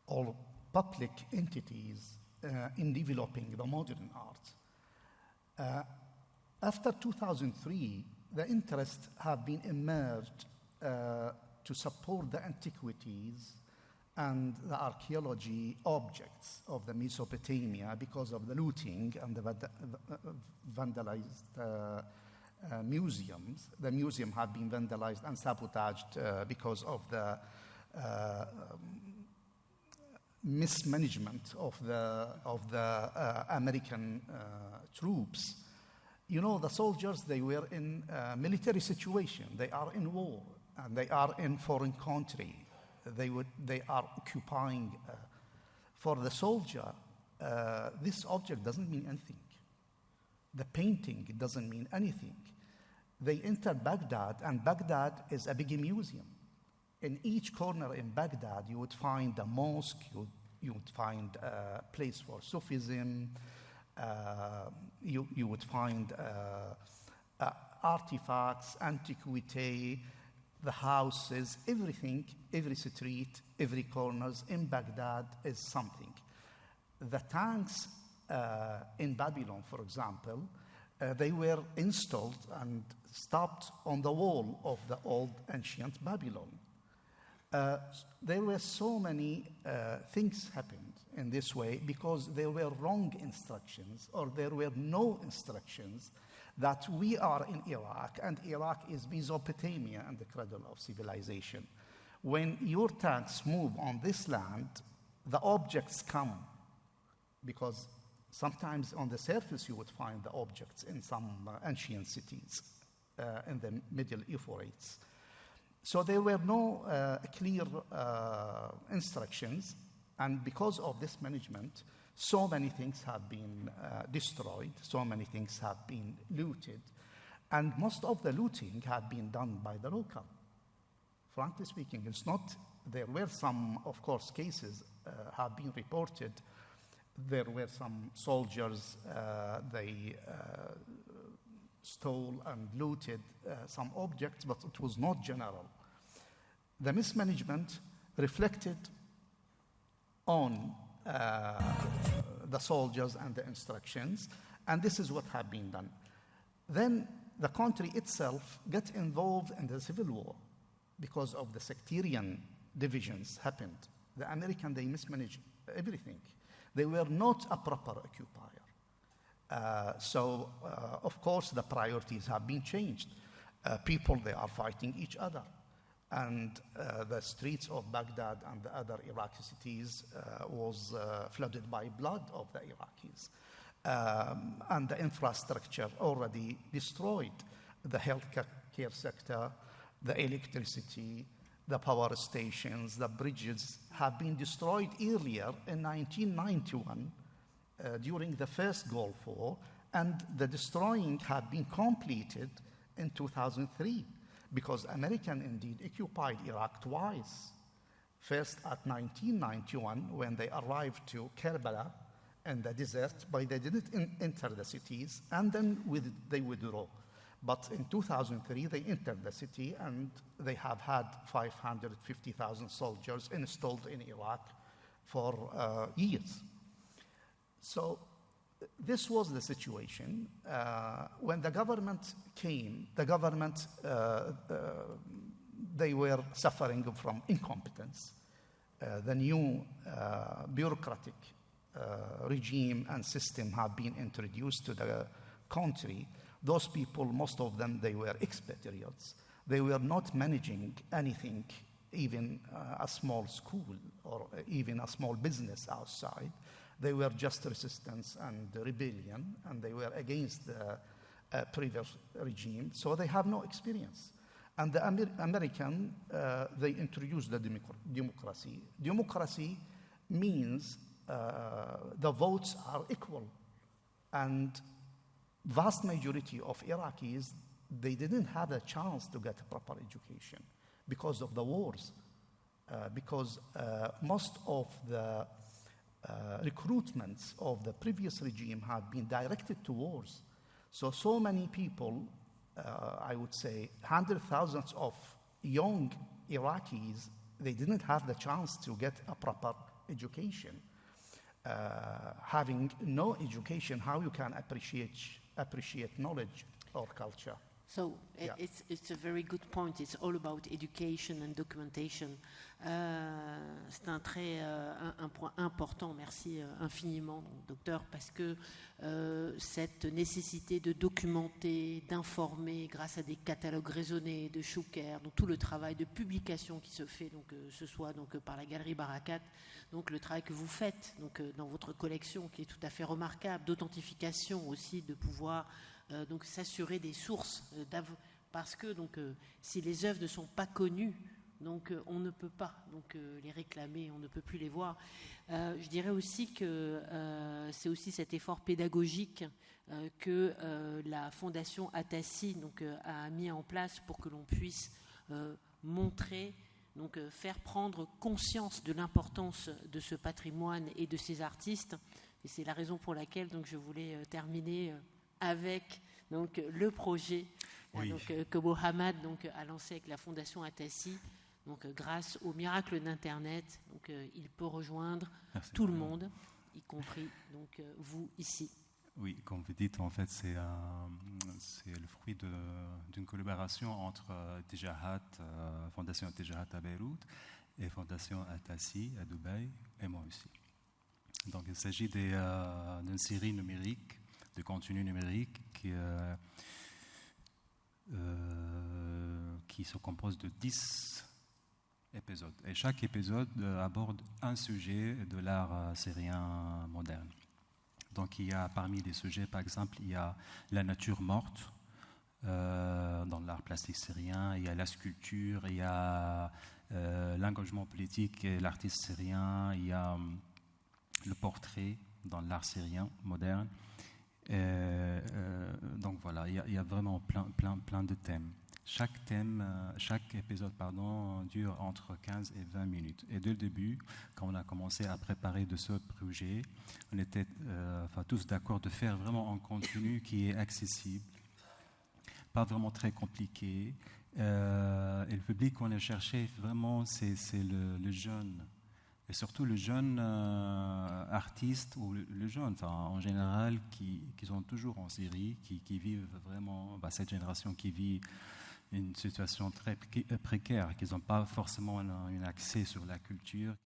or public entities in developing the modern art. After 2003, the interest have been emerged to support the antiquities and the archaeology objects of the Mesopotamia because of the looting and the vandalized museums. The museum have been vandalized and sabotaged because of the mismanagement of the American troops. You know, the soldiers, they were in a military situation. They are in war, and they are in foreign country. They are occupying. For the soldier, this object doesn't mean anything. The painting doesn't mean anything. They entered Baghdad, and Baghdad is a big museum. In each corner in Baghdad, you would find a mosque, you would find a place for Sufism, you would find artifacts, antiquity, the houses, everything, every street, every corner in Baghdad is something. The tanks in Babylon, for example, they were installed and stopped on the wall of the old ancient Babylon. There were so many things happened in this way because there were wrong instructions or there were no instructions that we are in Iraq and Iraq is Mesopotamia and the cradle of civilization. When your tanks move on this land, the objects come because sometimes on the surface you would find the objects in some ancient cities in the Middle Euphrates. So there were no clear instructions, and because of this management, so many things have been destroyed, so many things have been looted, and most of the looting had been done by the local. Frankly speaking, it's not, there were some, of course, cases have been reported. There were some soldiers, they stole and looted some objects, but it was not general. The mismanagement reflected on the soldiers and the instructions, and this is what had been done. Then the country itself got involved in the civil war because of the sectarian divisions happened. The Americans, they mismanaged everything. They were not a proper occupier. So, of course, the priorities have been changed. People, they are fighting each other. And the streets of Baghdad and the other Iraqi cities was flooded by blood of the Iraqis. And the infrastructure already destroyed. The healthcare sector, the electricity, the power stations, the bridges have been destroyed earlier in 1991 during the first Gulf War, and the destroying had been completed in 2003 because American indeed occupied Iraq twice. First at 1991 when they arrived to Karbala in the desert, but they didn't enter the cities, and then they withdrew. But in 2003, they entered the city, and they have had 550,000 soldiers installed in Iraq for years. So this was the situation. When the government came, they were suffering from incompetence. The new bureaucratic regime and system have been introduced to the country. Those people, most of them, they were expatriates. They were not managing anything, even a small school or even a small business outside. They were just resistance and rebellion, and they were against the previous regime, so they have no experience. And the American, they introduced the democracy. Democracy means the votes are equal, and vast majority of Iraqis, they didn't have a chance to get a proper education because of the wars, because most of the recruitments of the previous regime had been directed to wars. So many people, I would say hundreds of thousands of young Iraqis, they didn't have the chance to get a proper education. Having no education, how you can appreciate knowledge or culture? So it's a very good point. It's all about education and documentation. C'est un point important. Merci infiniment, docteur, parce que cette nécessité de documenter, d'informer grâce à des catalogues raisonnés de Shuker, donc tout le travail de publication qui se fait, donc ce soit donc par la Galerie Barakat, donc le travail que vous faites donc dans votre collection qui est tout à fait remarquable, d'authentification aussi, de pouvoir donc s'assurer des sources, parce que donc si les œuvres ne sont pas connues, donc on ne peut pas donc les réclamer, on ne peut plus les voir. Je dirais aussi que c'est aussi cet effort pédagogique que la Fondation Atassi donc a mis en place pour que l'on puisse montrer, donc faire prendre conscience de l'importance de ce patrimoine et de ces artistes. Et c'est la raison pour laquelle donc je voulais terminer avec donc le projet donc, que Mohamed donc a lancé avec la Fondation Atassi. Donc grâce au miracle d'Internet, donc il peut rejoindre tout le monde, y compris donc vous ici. Oui, comme vous dites, en fait, c'est le fruit d'une collaboration entre Tijahat, Fondation Tijahat à Beyrouth et Fondation Atassi à Dubaï, et moi aussi. Donc il s'agit d'une série numérique, de contenu numérique qui se compose de 10 épisodes. Et chaque épisode aborde un sujet de l'art syrien moderne. Donc il y a parmi les sujets, par exemple, il y a la nature morte dans l'art plastique syrien, il y a la sculpture, il y a l'engagement politique et l'artiste syrien, il y a le portrait dans l'art syrien moderne. Donc voilà, il y a vraiment plein de thèmes. Chaque épisode dure entre 15 et 20 minutes. Et dès le début, quand on a commencé à préparer de ce projet, on était tous d'accord de faire vraiment un contenu qui est accessible, pas vraiment très compliqué. Et le public qu'on a cherché, vraiment, c'est le jeune. Et surtout le jeune artiste ou le jeune, en général, qui sont toujours en Syrie, qui vivent vraiment, cette génération qui vit une situation très précaire, qu'ils n'ont pas forcément un accès sur la culture.